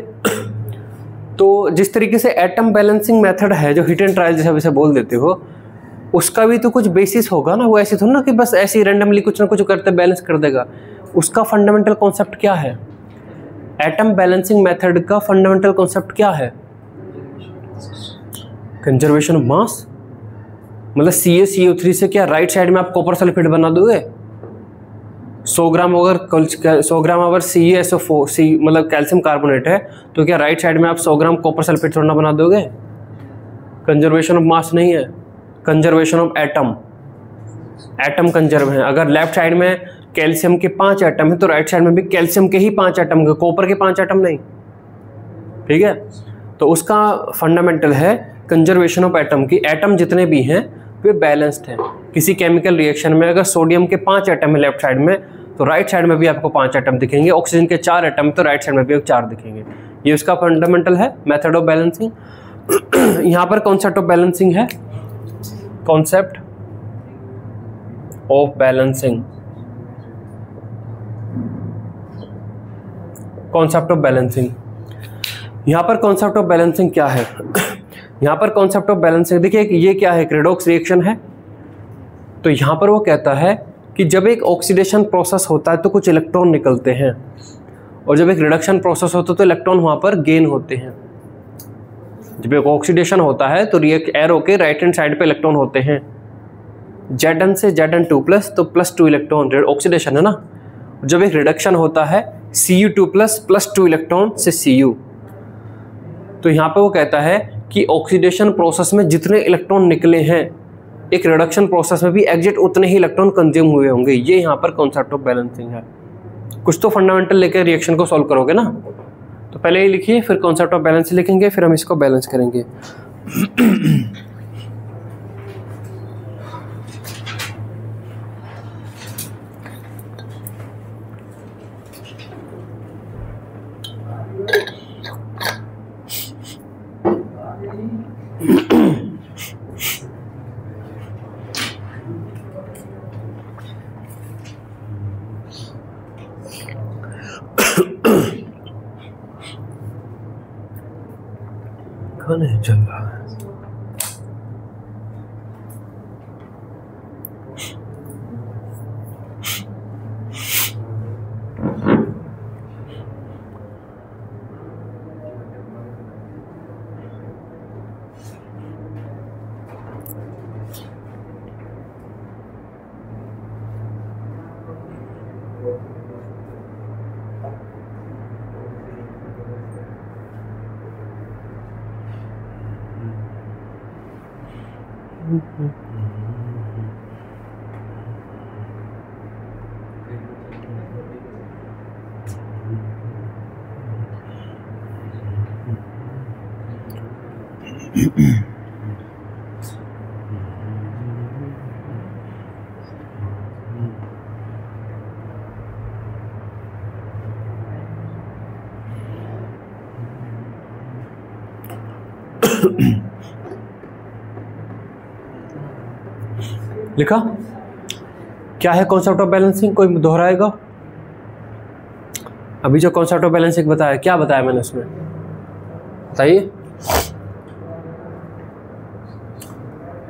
तो जिस तरीके से एटम बैलेंसिंग मेथड है, जो हिट एंड ट्रायल जैसे वैसे बोल देते हो, उसका भी तो कुछ बेसिस होगा ना। वो ऐसे थोड़ा ना कि बस ऐसे ही रैंडमली कुछ ना कुछ करते बैलेंस कर देगा। उसका फंडामेंटल कॉन्सेप्ट क्या है? एटम बैलेंसिंग मेथड का फंडामेंटल कॉन्सेप्ट क्या है? Conservation of mass. मतलब CaCO3 से क्या राइट साइड में आप कॉपर सल्फेट बना दोगे? 100 ग्राम अगर CaSO4 मतलब कैल्शियम कार्बोनेट है तो क्या राइट साइड में आप 100 ग्राम कॉपर सल्फेट थोड़ा बना दोगे? कंजर्वेशन ऑफ मास नहीं है, conservation of atom. Atom conserve है। अगर लेफ्ट साइड में कैल्शियम के 5 एटम है तो राइट साइड में भी कैल्शियम के ही 5 एटम, कॉपर के 5 एटम नहीं। ठीक है, तो उसका फंडामेंटल है कंजर्वेशन ऑफ एटम की। एटम जितने भी हैं वे बैलेंस्ड हैं। किसी केमिकल रिएक्शन में अगर सोडियम के 5 एटम है लेफ्ट साइड में तो राइट साइड में भी आपको 5 एटम दिखेंगे। ऑक्सीजन के 4 एटम तो राइट साइड में भी 4 दिखेंगे। ये उसका फंडामेंटल है मेथड ऑफ बैलेंसिंग। यहाँ पर कॉन्सेप्ट ऑफ बैलेंसिंग है, concept of balancing, concept of balancing. यहाँ पर कॉन्सेप्ट ऑफ बैलेंसिंग क्या है? यहाँ पर कॉन्सेप्ट ऑफ बैलेंसिंग देखिए, ये क्या है? रेडॉक्स रिएक्शन है। तो यहाँ पर वो कहता है कि जब एक ऑक्सीडेशन प्रोसेस होता है तो कुछ इलेक्ट्रॉन निकलते हैं, और जब एक रिडक्शन प्रोसेस होता है तो इलेक्ट्रॉन वहाँ पर गेन होते हैं। जब एक ऑक्सीडेशन होता है तो एरो के राइट हैंड साइड पे इलेक्ट्रॉन होते हैं, Zn से Zn2 प्लस, तो +2 इलेक्ट्रॉन ऑक्सीडेशन है ना। जब एक रिडक्शन होता है Cu2 प्लस +2 इलेक्ट्रॉन से Cu, तो यहाँ पे वो कहता है कि ऑक्सीडेशन प्रोसेस में जितने इलेक्ट्रॉन निकले हैं एक रिडक्शन प्रोसेस में भी एग्जिट उतने ही इलेक्ट्रॉन कंज्यूम हुए होंगे। ये यहाँ पर कॉन्सेप्ट ऑफ बैलेंसिंग है। कुछ तो फंडामेंटल लेकर रिएक्शन को सॉल्व करोगे ना, तो पहले ये लिखिए, फिर कॉन्सेप्ट ऑफ बैलेंस लिखेंगे, फिर हम इसको बैलेंस करेंगे। खाने चल रहा है। लिखा क्या है कॉन्सेप्ट ऑफ बैलेंसिंग, कोई दोहराएगा? अभी जो कॉन्सेप्ट ऑफ बैलेंसिंग बताया, क्या बताया मैंने उसमें, बताइए।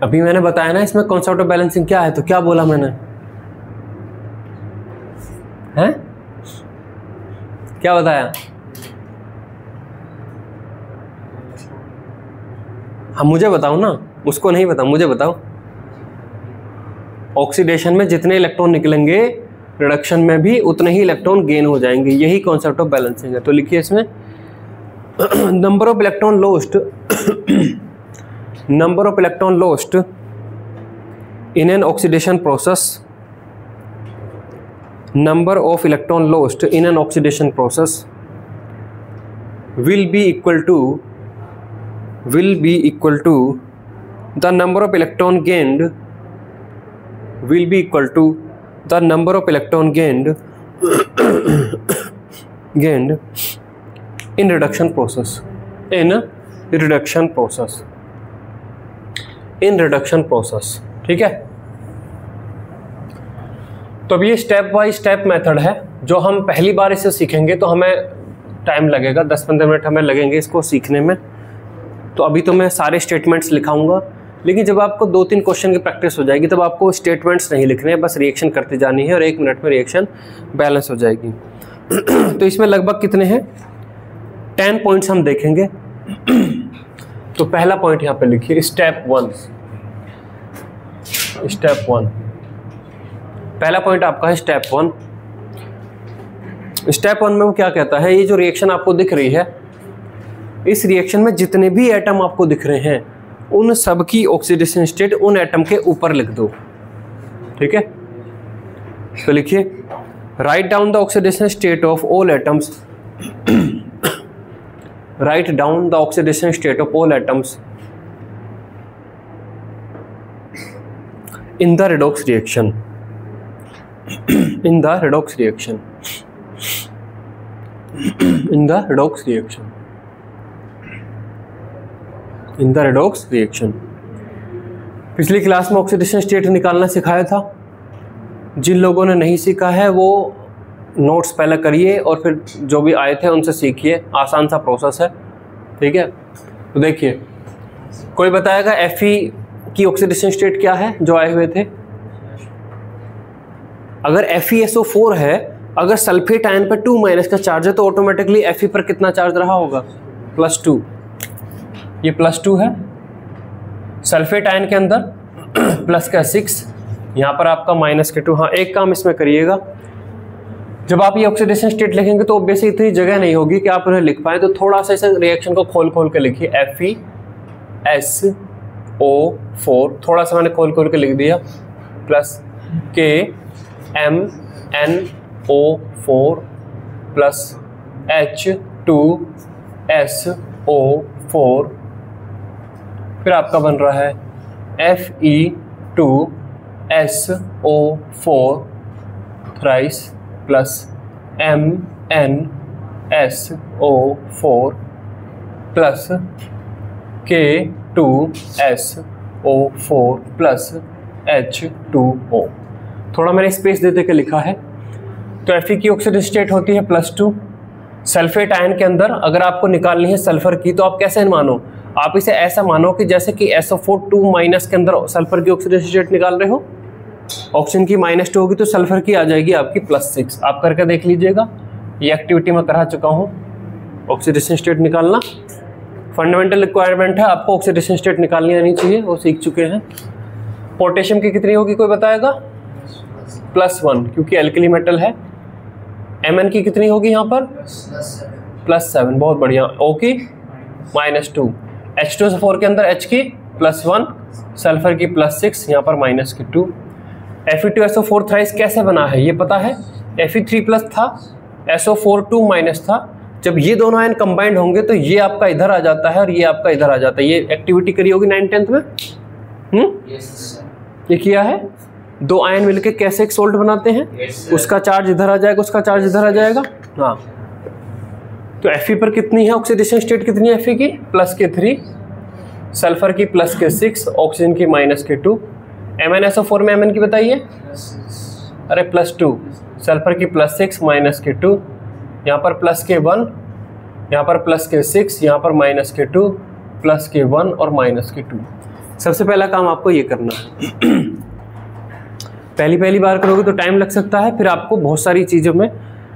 अभी मैंने बताया ना इसमें कॉन्सेप्ट ऑफ बैलेंसिंग क्या है, तो क्या बोला मैंने, हैं? क्या बताया? हाँ मुझे बताओ ना, उसको नहीं बताओ, मुझे बताओ। ऑक्सीडेशन में जितने इलेक्ट्रॉन निकलेंगे रिडक्शन में भी उतने ही इलेक्ट्रॉन गेन हो जाएंगे, यही कॉन्सेप्ट ऑफ बैलेंसिंग है। तो लिखिए इसमें number of electron lost number of electron lost in an oxidation process, number of electron lost in an oxidation process will be equal to the number of electron gained will be equal to the number of electron gained in reduction process ठीक है। तो अब ये step by step method है, जो हम पहली बार इसे सीखेंगे तो हमें टाइम लगेगा, 10-15 मिनट हमें लगेंगे इसको सीखने में। तो अभी तो मैं सारे स्टेटमेंट्स लिखाऊंगा, लेकिन जब आपको 2-3 क्वेश्चन की प्रैक्टिस हो जाएगी तब आपको स्टेटमेंट्स नहीं लिखने हैं, बस रिएक्शन करती जानी है और 1 मिनट में रिएक्शन बैलेंस हो जाएगी। तो इसमें लगभग कितने हैं, 10 पॉइंट्स हम देखेंगे। तो पहला पॉइंट यहाँ पे लिखिए, स्टेप 1। पहला पॉइंट आपका है स्टेप 1। स्टेप 1 में वो क्या कहता है, ये जो रिएक्शन आपको दिख रही है, इस रिएक्शन में जितने भी एटम आपको दिख रहे हैं उन सब की ऑक्सीडेशन स्टेट उन एटम के ऊपर लिख दो, ठीक है। तो लिखिए, write down the oxidation state of all atoms, write down the oxidation state of all atoms in the redox reaction in the redox reaction in the redox reaction in the redox reaction। पिछली class में oxidation state निकालना सिखाया था, जिन लोगों ने नहीं सीखा है वो नोट्स पहले करिए और फिर जो भी आए थे उनसे सीखिए, आसान सा प्रोसेस है, ठीक है। तो देखिए, कोई बताएगा Fe की ऑक्सीडेशन स्टेट क्या है जो आए हुए थे? अगर FeSO4 है, अगर सल्फेट आयन पर 2- का चार्ज है तो ऑटोमेटिकली Fe पर कितना चार्ज रहा होगा, +2। ये +2 है। सल्फेट आयन के अंदर प्लस का 6, यहाँ पर आपका -2। हाँ, एक काम इसमें करिएगा, जब आप ये ऑक्सीडेशन स्टेट लिखेंगे तो ऑब्वियसली इतनी जगह नहीं होगी कि आप उन्हें लिख पाए, तो थोड़ा सा इस रिएक्शन को खोल खोल के लिखिए। FeSO4, थोड़ा सा मैंने खोल के लिख दिया, प्लस KMnO4 प्लस H2SO4, फिर आपका बन रहा है Fe2SO4 thrice plus MnSO4 plus K2SO4 plus H2O। थोड़ा मैंने स्पेस दे के लिखा है। तो Fe की ऑक्सीडेशन स्टेट होती है +2। सल्फेट आयन के अंदर अगर आपको निकालनी है सल्फर की, तो आप कैसे मानो, आप इसे ऐसा मानो कि जैसे कि SO4 2- के अंदर सल्फर की ऑक्सीडेशन स्टेट निकाल रहे हो, ऑक्सीजन की -2 होगी तो सल्फर की आ जाएगी आपकी +6। आप करके देख लीजिएगा, ये एक्टिविटी मैं करा चुका हूँ। ऑक्सीडेशन स्टेट निकालना फंडामेंटल रिक्वायरमेंट है, आपको ऑक्सीडेशन स्टेट निकालनी आनी चाहिए, वो सीख चुके हैं। पोटेशियम की कितनी होगी कोई बताएगा? +1, क्योंकि एल्कली मेटल है। Mn की कितनी होगी यहाँ पर? +7, बहुत बढ़िया। O की -2, H2SO4 के अंदर H की +1, सल्फर की +6, यहाँ पर -2। Fe2SO4 थ्राइस कैसे बना है ये पता है? Fe3+ था, SO4 2- था। जब ये दोनों आयन कंबाइंड होंगे तो ये आपका इधर आ जाता है और ये आपका इधर आ जाता है। ये एक्टिविटी करी होगी 9th-10th में, ये किया है। 2 आयन मिलके कैसे एक सोल्ट बनाते हैं, उसका चार्ज इधर आ जाएगा, उसका चार्ज इधर आ जाएगा। हाँ, तो Fe पर कितनी है ऑक्सीडेशन स्टेट, कितनी है Fe की? +3। सल्फर की प्लस के 6, ऑक्सीजन की माइनस के 2। MnSO4 में Mn की बताइए, अरे +2, सल्फर की प्लस 6 माइनस के 2, यहाँ पर प्लस के 1, यहाँ पर प्लस के 6, यहाँ पर माइनस के 2, प्लस के 1 और माइनस के 2। सबसे पहला काम आपको ये करना है। पहली बार करोगे तो टाइम लग सकता है, फिर आपको बहुत सारी चीज़ों में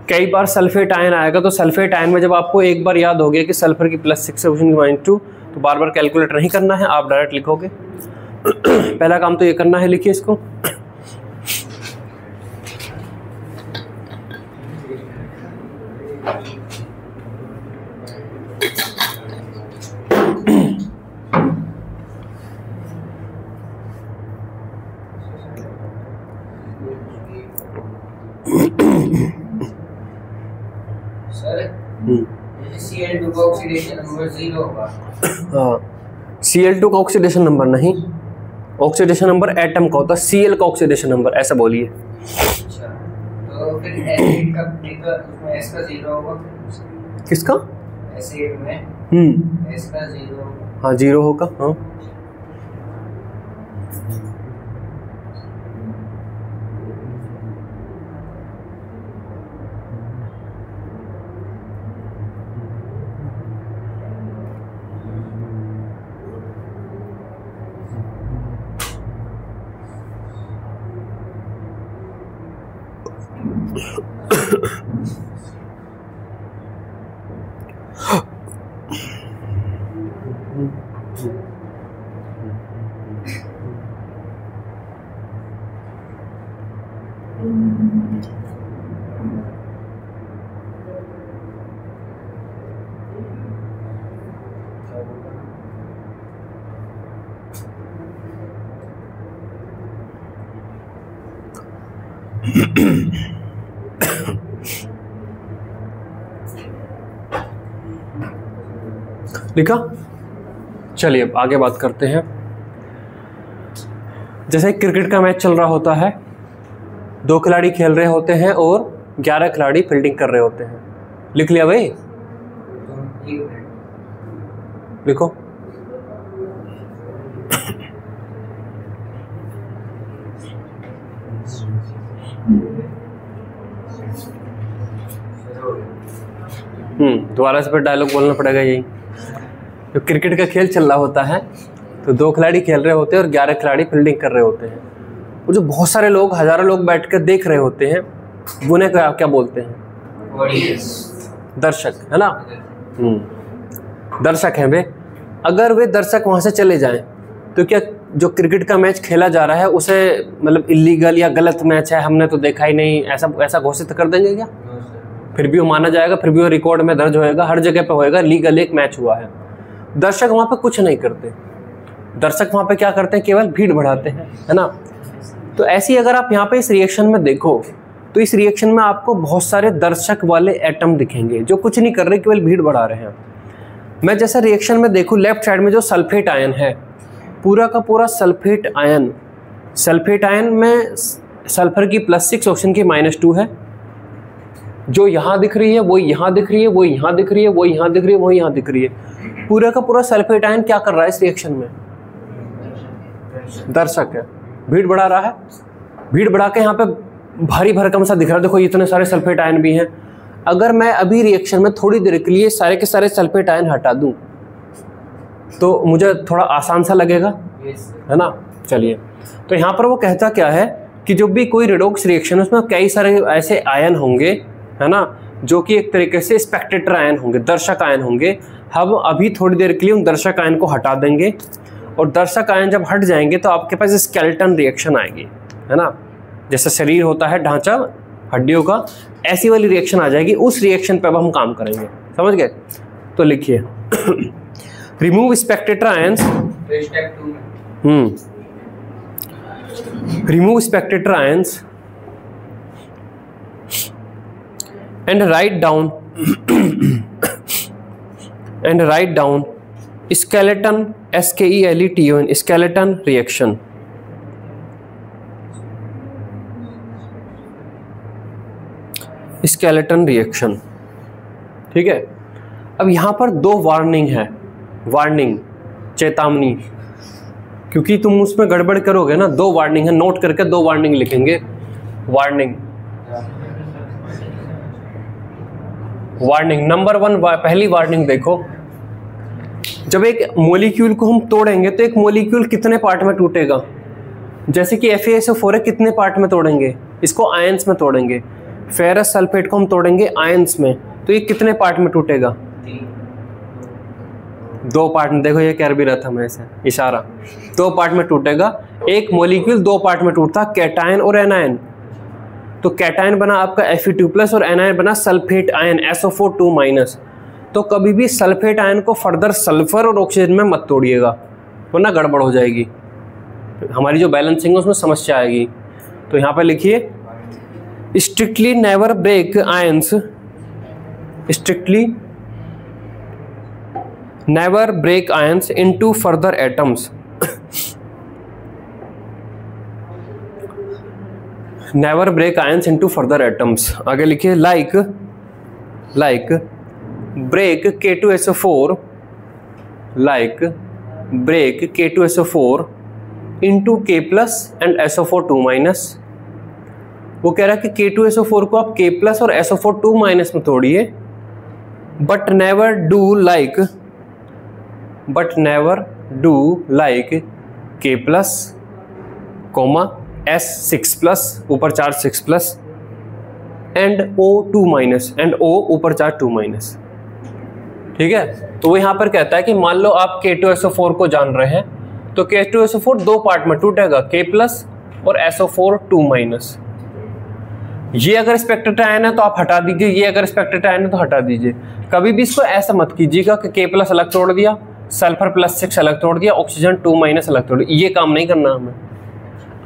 कई बार सल्फेट आयन आएगा, तो सल्फेट आयन में जब आपको एक बार याद हो गया कि सल्फर की प्लस 6 ऑक्सीजन की माइनस 2, तो बार बार कैलकुलेट नहीं करना है, आप डायरेक्ट लिखोगे। पहला काम तो ये करना है, लिखिए इसको। Cl2 का ऑक्सीडेशन नंबर 0 होगा। हाँ, Cl2 का ऑक्सीडेशन नंबर नहीं, ऑक्सीडेशन नंबर एटम का होता है, Cl का ऑक्सीडेशन नंबर, ऐसा बोलिए। अच्छा, तो फिर एसिड का उसमें S का 0 होगा। किसका? एसिड में S का 0 होगा। हाँ 0 होगा। हाँ लिखा। चलिए अब आगे बात करते हैं। जैसे क्रिकेट का मैच चल रहा होता है, 2 खिलाड़ी खेल रहे होते हैं और 11 खिलाड़ी फील्डिंग कर रहे होते हैं। लिख लिया भाई? लिखो। दोबारा से फिर डायलॉग बोलना पड़ेगा। यही तो क्रिकेट का खेल चल रहा होता है, तो 2 खिलाड़ी खेल रहे होते हैं और 11 खिलाड़ी फील्डिंग कर रहे होते हैं। वो जो बहुत सारे लोग, हजारों लोग बैठकर देख रहे होते हैं, उन्हें क्या बोलते हैं? दर्शक, है ना। दर्शक हैं वे। अगर वे दर्शक वहां से चले जाएं तो क्या जो क्रिकेट का मैच खेला जा रहा है उसे मतलब इलीगल या गलत मैच है, हमने तो देखा ही नहीं, ऐसा घोषित कर देंगे क्या? फिर भी वो माना जाएगा, फिर भी वो रिकॉर्ड में दर्ज होएगा, हर जगह पे होएगा, लीगल एक मैच हुआ है। दर्शक वहाँ पे कुछ नहीं करते। दर्शक वहाँ पे क्या करते हैं? केवल भीड़ बढ़ाते हैं, है ना। तो ऐसी अगर आप यहाँ पे इस रिएक्शन में देखो तो इस रिएक्शन में आपको बहुत सारे दर्शक वाले एटम दिखेंगे जो कुछ नहीं कर रहे, केवल भीड़ बढ़ा रहे हैं। मैं जैसे रिएक्शन में देखूँ, लेफ्ट साइड में जो सल्फेट आयन है, पूरा का पूरा सल्फेट आयन में सल्फर की +6 ऑक्सीजन की -2 है। जो यहाँ दिख रही है वो यहाँ दिख रही है, वो यहाँ दिख रही है, वो यहाँ दिख रही है, वो यहाँ दिख रही है। पूरा का पूरा सल्फेट आयन क्या कर रहा है इस रिएक्शन में? दर्शक है, भीड़ बढ़ा रहा है। भीड़ बढ़ा के यहाँ पे भारी भरकम सा दिख रहा है, देखो इतने सारे सल्फेट आयन भी हैं। अगर मैं अभी रिएक्शन में थोड़ी देर के लिए सारे के सारे सल्फेट आयन हटा दूं तो मुझे थोड़ा आसान सा लगेगा, है ना। चलिए, तो यहाँ पर वो कहता क्या है कि जो भी कोई रेडॉक्स रिएक्शन है उसमें कई सारे ऐसे आयन होंगे, है ना, जो कि एक तरीके से स्पेक्टेटर आयन होंगे, दर्शक आयन होंगे। हम अभी थोड़ी देर के लिए उन दर्शक आयन को हटा देंगे और दर्शक आयन जब हट जाएंगे तो आपके पास स्केलेटन रिएक्शन आएगी, है ना। जैसे शरीर होता है ढांचा हड्डियों का, ऐसी वाली रिएक्शन आ जाएगी। उस रिएक्शन पे अब हम काम करेंगे, समझ गए। तो लिखिए remove Spectator ions, remove Spectator ions and write down skeleton, skeleton skeleton reaction। skeleton reaction, ठीक है। अब यहाँ पर 2 वार्निंग है। वार्निंग चेतावनी, क्योंकि तुम उसमें गड़बड़ करोगे ना। 2 वार्निंग है, नोट करके 2 वार्निंग लिखेंगे। वार्निंग, वार्निंग नंबर 1, पहली वार्निंग देखो, जब एक मॉलिक्यूल को हम तोड़ेंगे तो एक मॉलिक्यूल कितने पार्ट में टूटेगा। जैसे कि FeSO4 है, कितने पार्ट में तोड़ेंगे, इसको आयंस में तोड़ेंगे। फेरस सल्फेट को हम तोड़ेंगे आयंस में, तो ये कितने पार्ट में टूटेगा, 2 पार्ट में। देखो ये कह भी रहा था मैं, ऐसे इशारा, 2 पार्ट में टूटेगा। एक मॉलिक्यूल 2 पार्ट में टूटता, कैटायन और एनायन। तो कैटायन बना आपका Fe2+ और एनायन बना सल्फेट आयन SO4 तो कभी भी सल्फेट आयन को फर्दर सल्फर और ऑक्सीजन में मत तोड़िएगा, वरना गड़बड़ हो जाएगी, हमारी जो बैलेंसिंग है उसमें समस्या आएगी। तो यहाँ पर लिखिए strictly never break ions, strictly never break ions into further atoms, never break ions into further atoms. आगे लिखिए like break K2SO4, like break K2SO4 into K+ and SO4 वो कह रहा है कि K2SO4 को आप K+ और SO4 में तोड़िए, but never do like K+, S6+, ऊपर charge 6+, and O2- and O ऊपर चार्ज 2-। ठीक है, तो वो यहाँ पर कहता है कि मान लो आप K2SO4 को जान रहे हैं, तो K2SO4 2 पार्ट में टूटेगा, K+ और SO4 ये अगर स्पेक्ट्रेट आयन है तो आप हटा दीजिए, ये अगर स्पेक्ट्रेट आयन है तो हटा दीजिए। कभी भी इसको ऐसा मत कीजिएगा कि K+ अलग तोड़ दिया, सल्फर +6 अलग तोड़ दिया, ऑक्सीजन 2- अलग तोड़ दिया, ये काम नहीं करना हमें।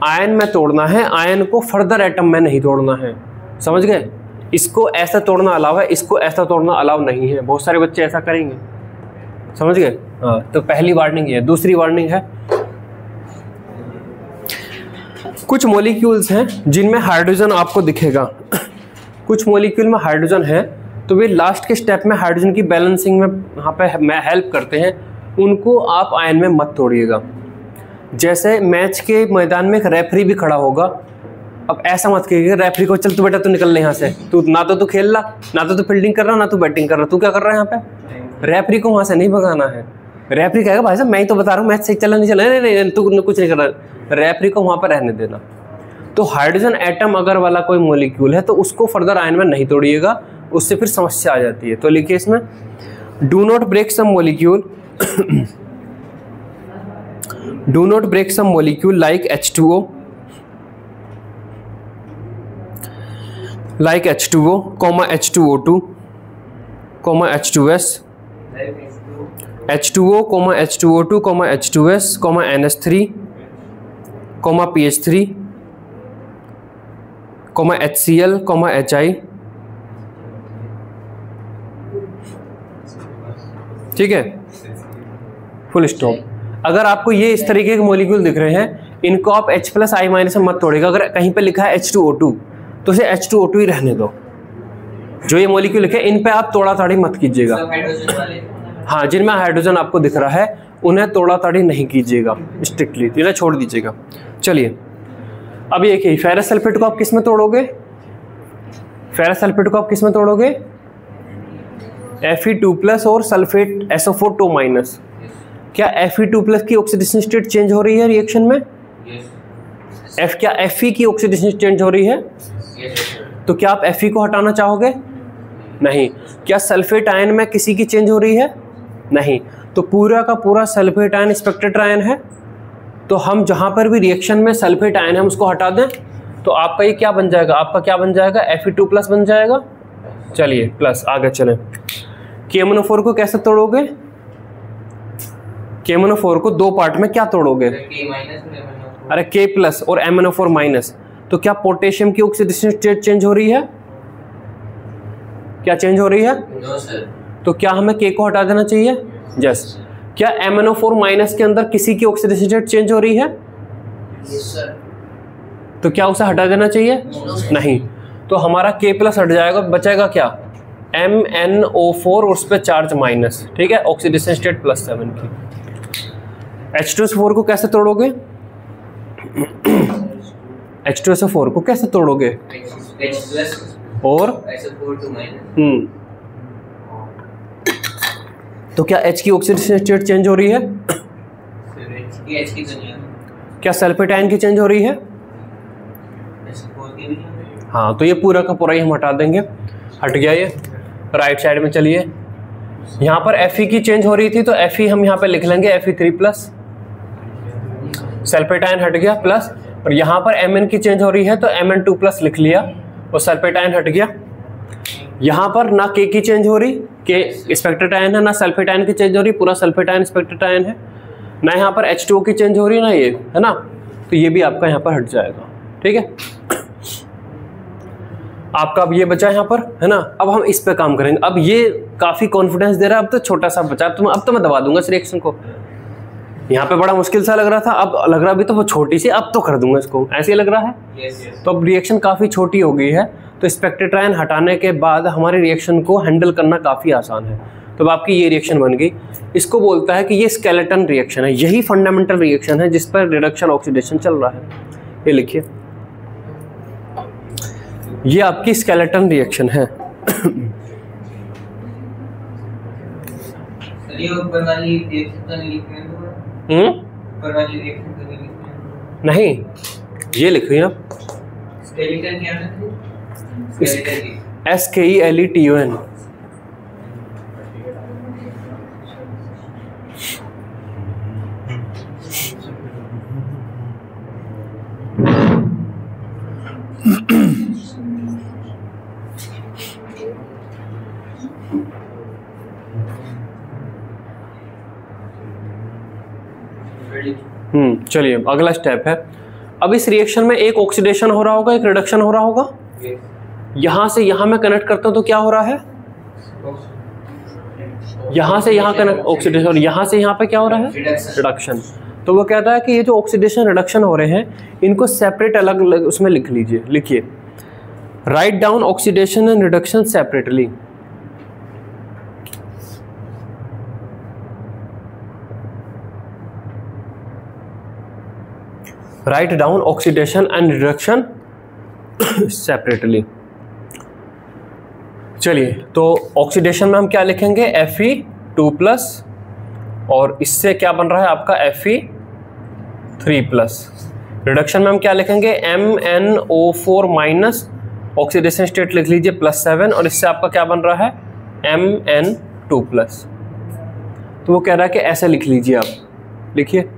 आयन में तोड़ना है, आयन को फर्दर एटम में नहीं तोड़ना है, समझ गए। इसको ऐसा तोड़ना अलाव है, इसको ऐसा तोड़ना अलाव नहीं है। बहुत सारे बच्चे ऐसा करेंगे, समझ गए। हाँ, तो पहली वार्निंग ये है। दूसरी वार्निंग है, कुछ मॉलिक्यूल्स हैं जिनमें हाइड्रोजन आपको दिखेगा, कुछ मॉलिक्यूल में हाइड्रोजन है, तो वे लास्ट के स्टेप में हाइड्रोजन की बैलेंसिंग में यहाँ पे हेल्प करते हैं, उनको आप आयन में मत तोड़िएगा। जैसे मैच के मैदान में एक रेफरी भी खड़ा होगा, अब ऐसा मत कहिएगा रेफरी को, चल तू बेटा तू निकल ले यहाँ से, तू ना तो खेल रहा, ना तो फील्डिंग कर रहा, ना तू बैटिंग कर रहा, तू क्या कर रहा है यहाँ पे। रेफरी को वहाँ से नहीं भगाना है। रेफरी कहेगा भाई साहब मैं ही तो बता रहा हूँ मैच सही चला नहीं चला, नहीं तू कुछ नहीं कर रहा, रेफरी को वहाँ पर रहने देना। तो हाइड्रोजन एटम अगर वाला कोई मॉलिक्यूल है तो उसको फर्दर आयन में नहीं तोड़िएगा, उससे फिर समस्या आ जाती है। तो लिखिए इसमें do not break some molecule do not break some molecule like H2O, like H2O, H2O2, H2S, H2O, H2O2, H2S, NH3, PH3, HCl, HI। ठीक है, फुल स्टॉप। अगर आपको ये इस तरीके के मॉलिक्यूल दिख रहे हैं, इनको आप H+I- में मत तोड़ेगा। अगर कहीं पे लिखा है H2O2 तो इसे H2O2 ही रहने दो। जो ये मॉलिक्यूल लिखे इन पे आप तोड़ा ताड़ी मत कीजिएगा। हाँ, जिनमें हाइड्रोजन आपको दिख रहा है उन्हें तोड़ा ताड़ी नहीं कीजिएगा, स्ट्रिक्टली इन्हें छोड़ दीजिएगा। चलिए अब ये कि फेरस सल्फेट को आप किस में तोड़ोगे, फेरस सल्फेट को आप किस में तोड़ोगे, Fe2+ और सल्फेट SO4 क्या Fe2+ की ऑक्सीडेशन स्टेट चेंज हो रही है रिएक्शन में? क्या Fe की ऑक्सीडेशन चेंज हो रही है? तो क्या आप Fe को हटाना चाहोगे? नहीं। क्या सल्फेट आयन में किसी की चेंज हो रही है? नहीं। तो पूरा का पूरा सल्फेट आयन स्पेक्ट्रेट आयन है, तो हम जहां पर भी रिएक्शन में सल्फेट आयन है हम उसको हटा दें, तो आपका ये क्या बन जाएगा, आपका क्या बन जाएगा, Fe2+ बन जाएगा। चलिए प्लस आगे चलें। KMnO4 को कैसे तोड़ोगे? KMnO4 को 2 पार्ट में क्या तोड़ोगे? अरे K+ और MnO4-। तो क्या पोटेशियम की ऑक्सीडेशन स्टेट चेंज हो रही है? क्या चेंज हो रही है? No sir. तो क्या हमें K को हटा देना चाहिए? यस। क्या MnO4- के अंदर किसी की ऑक्सीडेशन स्टेट चेंज हो रही है? Yes sir. तो क्या उसे हटा देना चाहिए? नहीं। तो हमारा K+ हट जाएगा, बचेगा क्या, MnO4 और उस पर चार्ज माइनस। ठीक है, ऑक्सीडेशन स्टेट +7 की। H2SO4 को कैसे तोड़ोगे? H2SO4 को कैसे तोड़ोगे? और तो क्या H की ऑक्सीडेशन स्टेट चेंज हो रही है? क्या सल्फेट आयन की चेंज हो रही है? हाँ, तो ये पूरा का पूरा ही हम हटा देंगे, हट गया ये। राइट साइड में चलिए, यहाँ पर Fe की चेंज हो रही थी तो Fe हम यहाँ पे लिख लेंगे Fe3+, सल्फेट आयन हट गया प्लस, और यहाँ पर Mn की चेंज हो रही है तो Mn2+ लिख लिया और सल्फेट आयन हट गया। यहाँ पर ना K की चेंज हो रही, K स्पेक्ट्रेट आयन है, ना सल्फेट आयन की चेंज हो रही, पूरा सल्फेट आयन स्पेक्ट्रेट आयन है, ना यहाँ पर H2O की चेंज हो रही ना, ये है ना, तो ये भी आपका यहाँ पर हट जाएगा। ठीक है, आपका अब ये बचा यहाँ पर, है ना। अब हम इस पे काम करेंगे। अब ये काफी कॉन्फिडेंस दे रहा है, अब तो छोटा सा बचा, अब तो मैं दबा दूंगा इस रिएक्शन को। यहाँ पे बड़ा मुश्किल सा लग रहा था, अब लग रहा भी तो वो छोटी सी, अब तो कर दूंगा इसको, ऐसे ही लग रहा है। तो अब रिएक्शन काफी छोटी हो गई है, तो स्पेक्ट्रेट आयन हटाने के बाद हमारे रिएक्शन को हैंडल करना काफी आसान है। तो अब आपकी ये रिएक्शन बन गई, इसको बोलता है कि ये स्केलेटन रिएक्शन है, यही फंडामेंटल रिएक्शन है जिस पर रिडक्शन ऑक्सीडेशन चल रहा है। ये लिखिए, ये आपकी स्केलेटन रिएक्शन है। नहीं, ये लिखिए आप, SKELETON। चलिए अगला स्टेप है। अब इस रिएक्शन में एक ऑक्सीडेशन हो रहा होगा, एक रिडक्शन हो रहा होगा। यहां से यहां मैं कनेक्ट करता हूं तो क्या हो रहा है? यहां से यहां कनेक्ट ऑक्सीडेशन, और यहां से यहां पे क्या हो रहा है? रिडक्शन। तो वो कहता है कि ये जो ऑक्सीडेशन रिडक्शन हो रहे हैं, इनको सेपरेट अलग अलग उसमें लिख लीजिए। लिखिए, write down oxidation and reduction separately. Write down oxidation and reduction separately. चलिए, तो ऑक्सीडेशन में हम क्या लिखेंगे? Fe2+, और इससे क्या बन रहा है आपका? Fe3+। रिडक्शन में हम क्या लिखेंगे? MnO4-, ऑक्सीडेशन स्टेट लिख लीजिए +7, और इससे आपका क्या बन रहा है? Mn2+। तो वो कह रहा है कि ऐसे लिख लीजिए आप, लिखिए।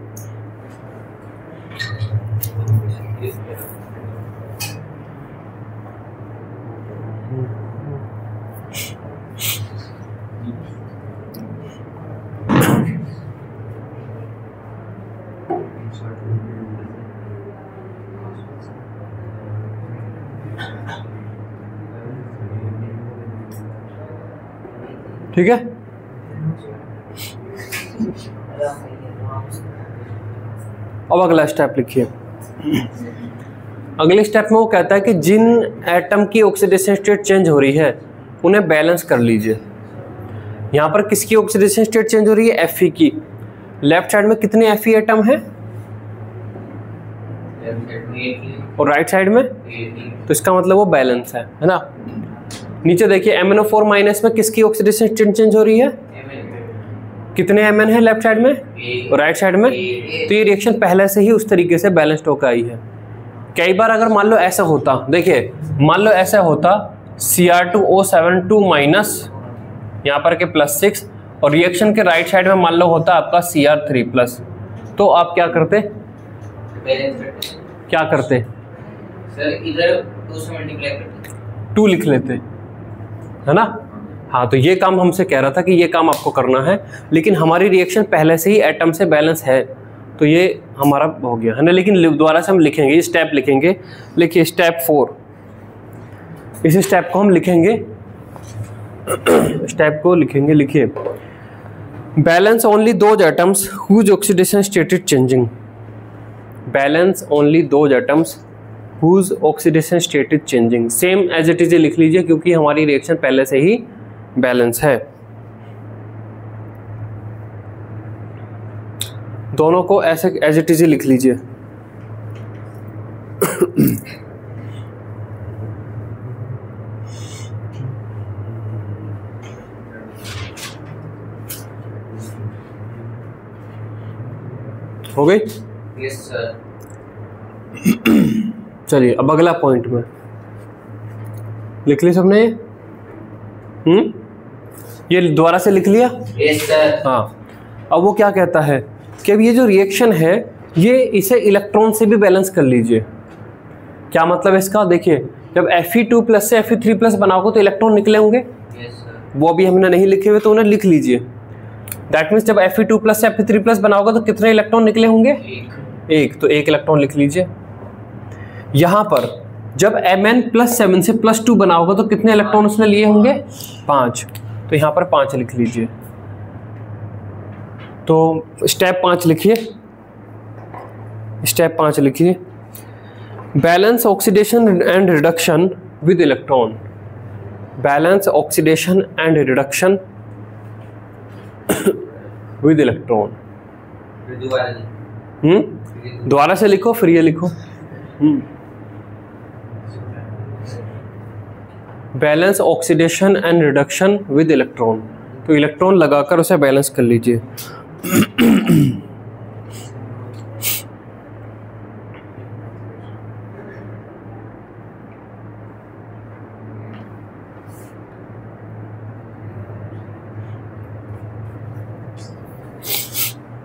ठीक है, अब अगला स्टेप लिखिए। अगले स्टेप में वो कहता है कि जिन एटम की ऑक्सीडेशन स्टेट चेंज हो रही है उन्हें बैलेंस कर लीजिए। यहाँ पर किसकी ऑक्सीडेशन स्टेट चेंज हो रही है? Fe की। लेफ्ट साइड में कितने Fe एटम है? और राइट साइड में? तो इसका मतलब वो बैलेंस है ना। नीचे देखिए, MnO4- में किसकी ऑक्सीडेशन स्टेट चेंज हो रही है? कितने Mn है लेफ्ट साइड में और राइट साइड में? तो ये रिएक्शन पहले से ही उस तरीके से बैलेंस्ड होकर आई है। कई बार अगर मान लो ऐसा होता, देखिए मान लो ऐसा होता Cr2O72- यहाँ पर के +6, और रिएक्शन के राइट साइड में मान लो होता आपका Cr3+, तो आप क्या करते? क्या करते सर? इधर 2 से मल्टीप्लाई करते, 2 लिख लेते, है ना। हाँ, तो ये काम हमसे कह रहा था कि ये काम आपको करना है, लेकिन हमारी रिएक्शन पहले से ही एटम से बैलेंस है, तो ये हमारा हो गया है ना। लेकिन दोबारा से हम लिखेंगे, ये स्टेप लिखेंगे। लिखिए स्टेप 4, इस स्टेप को हम लिखेंगे, स्टेप को लिखेंगे। लिखिए, balance only those atoms whose oxidation state is changing. Balance only those atoms whose oxidation state is changing. Same as it is लिख लीजिए, क्योंकि हमारी रिएक्शन पहले से ही बैलेंस है। दोनों को ऐसे एज इट इज लिख लीजिए। हो गई? Yes sir. चलिए अब अगला पॉइंट में लिख ली सबने। ये दोबारा से लिख लिया? Yes sir. हाँ, अब वो क्या कहता है कि अब ये जो रिएक्शन है ये इसे इलेक्ट्रॉन से भी बैलेंस कर लीजिए। क्या मतलब है इसका? देखिए, जब Fe2+ से Fe3+ बनाओगे तो इलेक्ट्रॉन निकले होंगे। Yes sir. वो अभी हमने नहीं लिखे हुए तो उन्हें लिख लीजिए। दैट मीन्स जब Fe2+ से Fe3+ बनाओगे तो कितने इलेक्ट्रॉन निकले होंगे? एक। तो एक इलेक्ट्रॉन लिख लीजिए। यहाँ पर जब Mn+7 से +2 बनाओगे तो कितने इलेक्ट्रॉन उसने लिए होंगे? 5। तो यहाँ पर 5 लिख लीजिए। तो स्टेप 5 लिखिए। स्टेप 5 लिखिए, balance oxidation and reduction with electron. Balance oxidation and reduction with electron. दोबारा से लिखो, फिर ये लिखो। Balance oxidation and reduction with electron. तो इलेक्ट्रॉन लगाकर उसे बैलेंस कर लीजिए।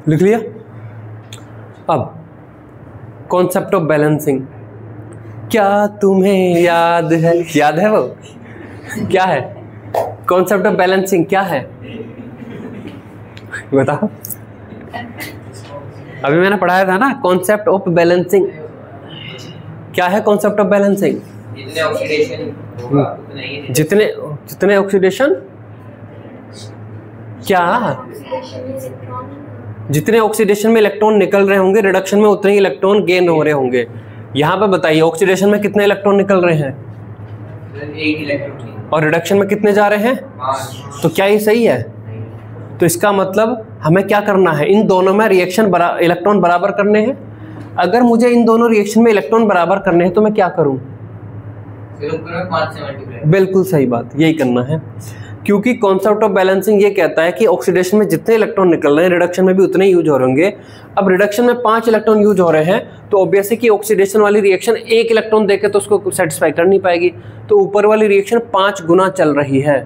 लिख लिया? अब कॉन्सेप्ट ऑफ बैलेंसिंग, क्या तुम्हें याद है? याद है वो क्या है? कॉन्सेप्ट ऑफ बैलेंसिंग क्या है बताओ। अभी मैंने पढ़ाया था ना कॉन्सेप्ट ऑफ बैलेंसिंग। क्या है कॉन्सेप्ट ऑफ बैलेंसिंग? जितने ऑक्सीडेशन होगा उतना ही जितने ऑक्सीडेशन, क्या जितने ऑक्सीडेशन में इलेक्ट्रॉन निकल रहे होंगे, रिडक्शन में उतने ही इलेक्ट्रॉन गेन हो रहे होंगे। यहाँ पे बताइए ऑक्सीडेशन में कितने इलेक्ट्रॉन निकल रहे हैं? एक इलेक्ट्रॉन। और रिडक्शन में कितने जा रहे हैं? 5। तो क्या ये सही है? तो इसका मतलब हमें क्या करना है, इन दोनों में रिएक्शन इलेक्ट्रॉन बराबर करने हैं। अगर मुझे इन दोनों रिएक्शन में इलेक्ट्रॉन बराबर करने हैं तो मैं क्या करूं? बिल्कुल सही बात, यही करना है। क्योंकि कॉन्सेप्ट ऑफ बैलेंसिंग ये कहता है कि ऑक्सीडेशन में जितने इलेक्ट्रॉन निकल रहे हैं रिडक्शन में भी उतने ही यूज हो रहे होंगे। अब रिडक्शन में 5 इलेक्ट्रॉन यूज हो रहे हैं तो ऑब्वियसली कि ऑक्सीडेशन वाली रिएक्शन 1 इलेक्ट्रॉन देके तो उसको सेटिस्फाई कर नहीं पाएगी। तो ऊपर वाली रिएक्शन 5 गुना चल रही है।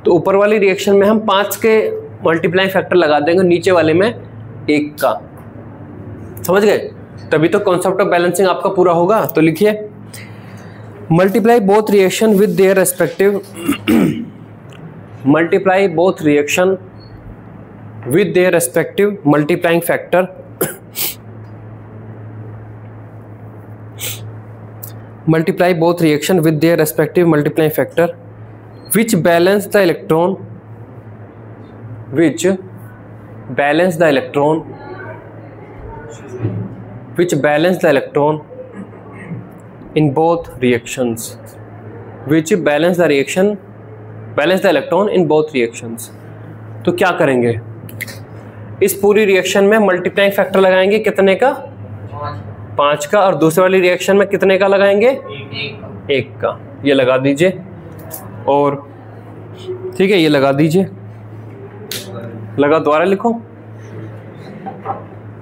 तो ऊपर वाली रिएक्शन में हम 5 के मल्टीप्लाइंग फैक्टर लगा देंगे, नीचे वाले में 1 का। समझ गए? तभी तो कॉन्सेप्ट ऑफ बैलेंसिंग आपका पूरा होगा। तो लिखिए, multiply both reaction with their respective multiply both reaction with their respective multiplying factor multiply both reaction with their respective multiplying factor which balance the electron which balance the electron in both reactions which balance the electron in both reactions। तो क्या करेंगे, इस पूरी reaction में multiplying factor लगाएंगे कितने का? 5 का। और दूसरे वाली रिएक्शन में कितने का लगाएंगे? 1 का। ये लगा दीजिए। और ठीक है, ये लगा दीजिए। लगा, दोबारा लिखो।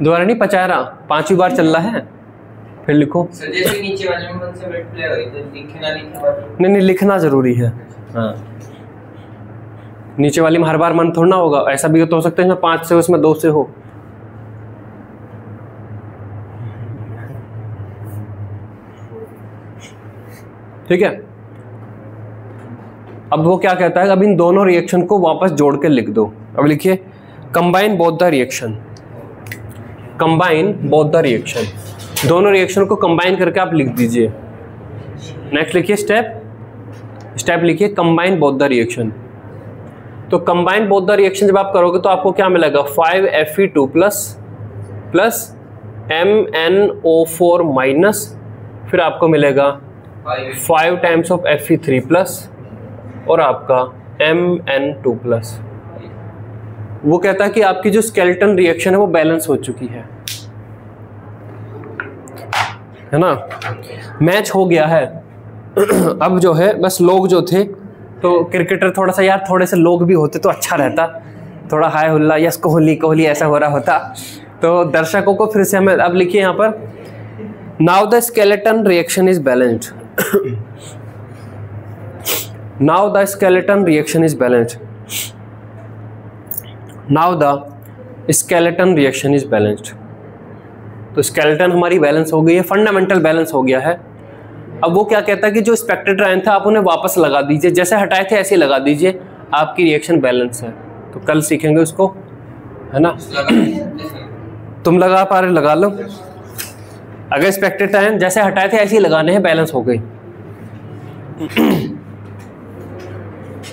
दोबारा नहीं, 5वीं बार चल रहा है, फिर लिखो। जैसे नीचे वाले में कौन सा मल्टीप्लाई होगी तो लिखना नहीं, लिखना जरूरी है। हाँ, नीचे वाली में हर बार मन थोड़ा होगा। ऐसा भी तो हो सकता है इसमें 5 से हो, इसमें 2 से हो। ठीक है। अब वो क्या कहता है, अब इन दोनों रिएक्शन को वापस जोड़ के लिख दो। अब लिखिए, combine both the reaction. Combine both the reaction, दोनों रिएक्शन को कंबाइन करके आप लिख दीजिए। नेक्स्ट लिखिए, स्टेप लिखिए, कंबाइन बोथ द रिएक्शन। तो कंबाइन बोथ द रिएक्शन जब आप करोगे तो आपको क्या मिलेगा? 5Fe2+ प्लस MnO4 माइनस, फिर आपको मिलेगा 5 टाइम्स ऑफ Fe3+ और आपका Mn2+। वो कहता है कि आपकी जो स्केलेटन रिएक्शन है वो बैलेंस हो चुकी है ना, मैच हो गया है। अब जो है बस लोग जो थे, तो क्रिकेटर थोड़ा सा यार थोड़े से लोग भी होते तो अच्छा रहता, थोड़ा हाय हुल्ला यस कोहली कोहली ऐसा हो रहा होता। तो दर्शकों को फिर से हमें अब लिखिए यहाँ पर, now the skeleton reaction is balanced, now the skeleton reaction is balanced, now the skeleton reaction is balanced. तो स्केलेटन हमारी बैलेंस हो गई है, फंडामेंटल बैलेंस हो गया है। अब वो क्या कहता है कि जो स्पेक्टेटर आयन था आप उन्हें वापस लगा दीजिए, जैसे हटाए थे ऐसे लगा दीजिए, आपकी रिएक्शन बैलेंस है। तो कल सीखेंगे उसको, है ना। तुम लगा पा रहे लगा लो, अगर स्पेक्टेटर आयन जैसे हटाए थे ऐसे ही लगाने हैं, बैलेंस हो गई।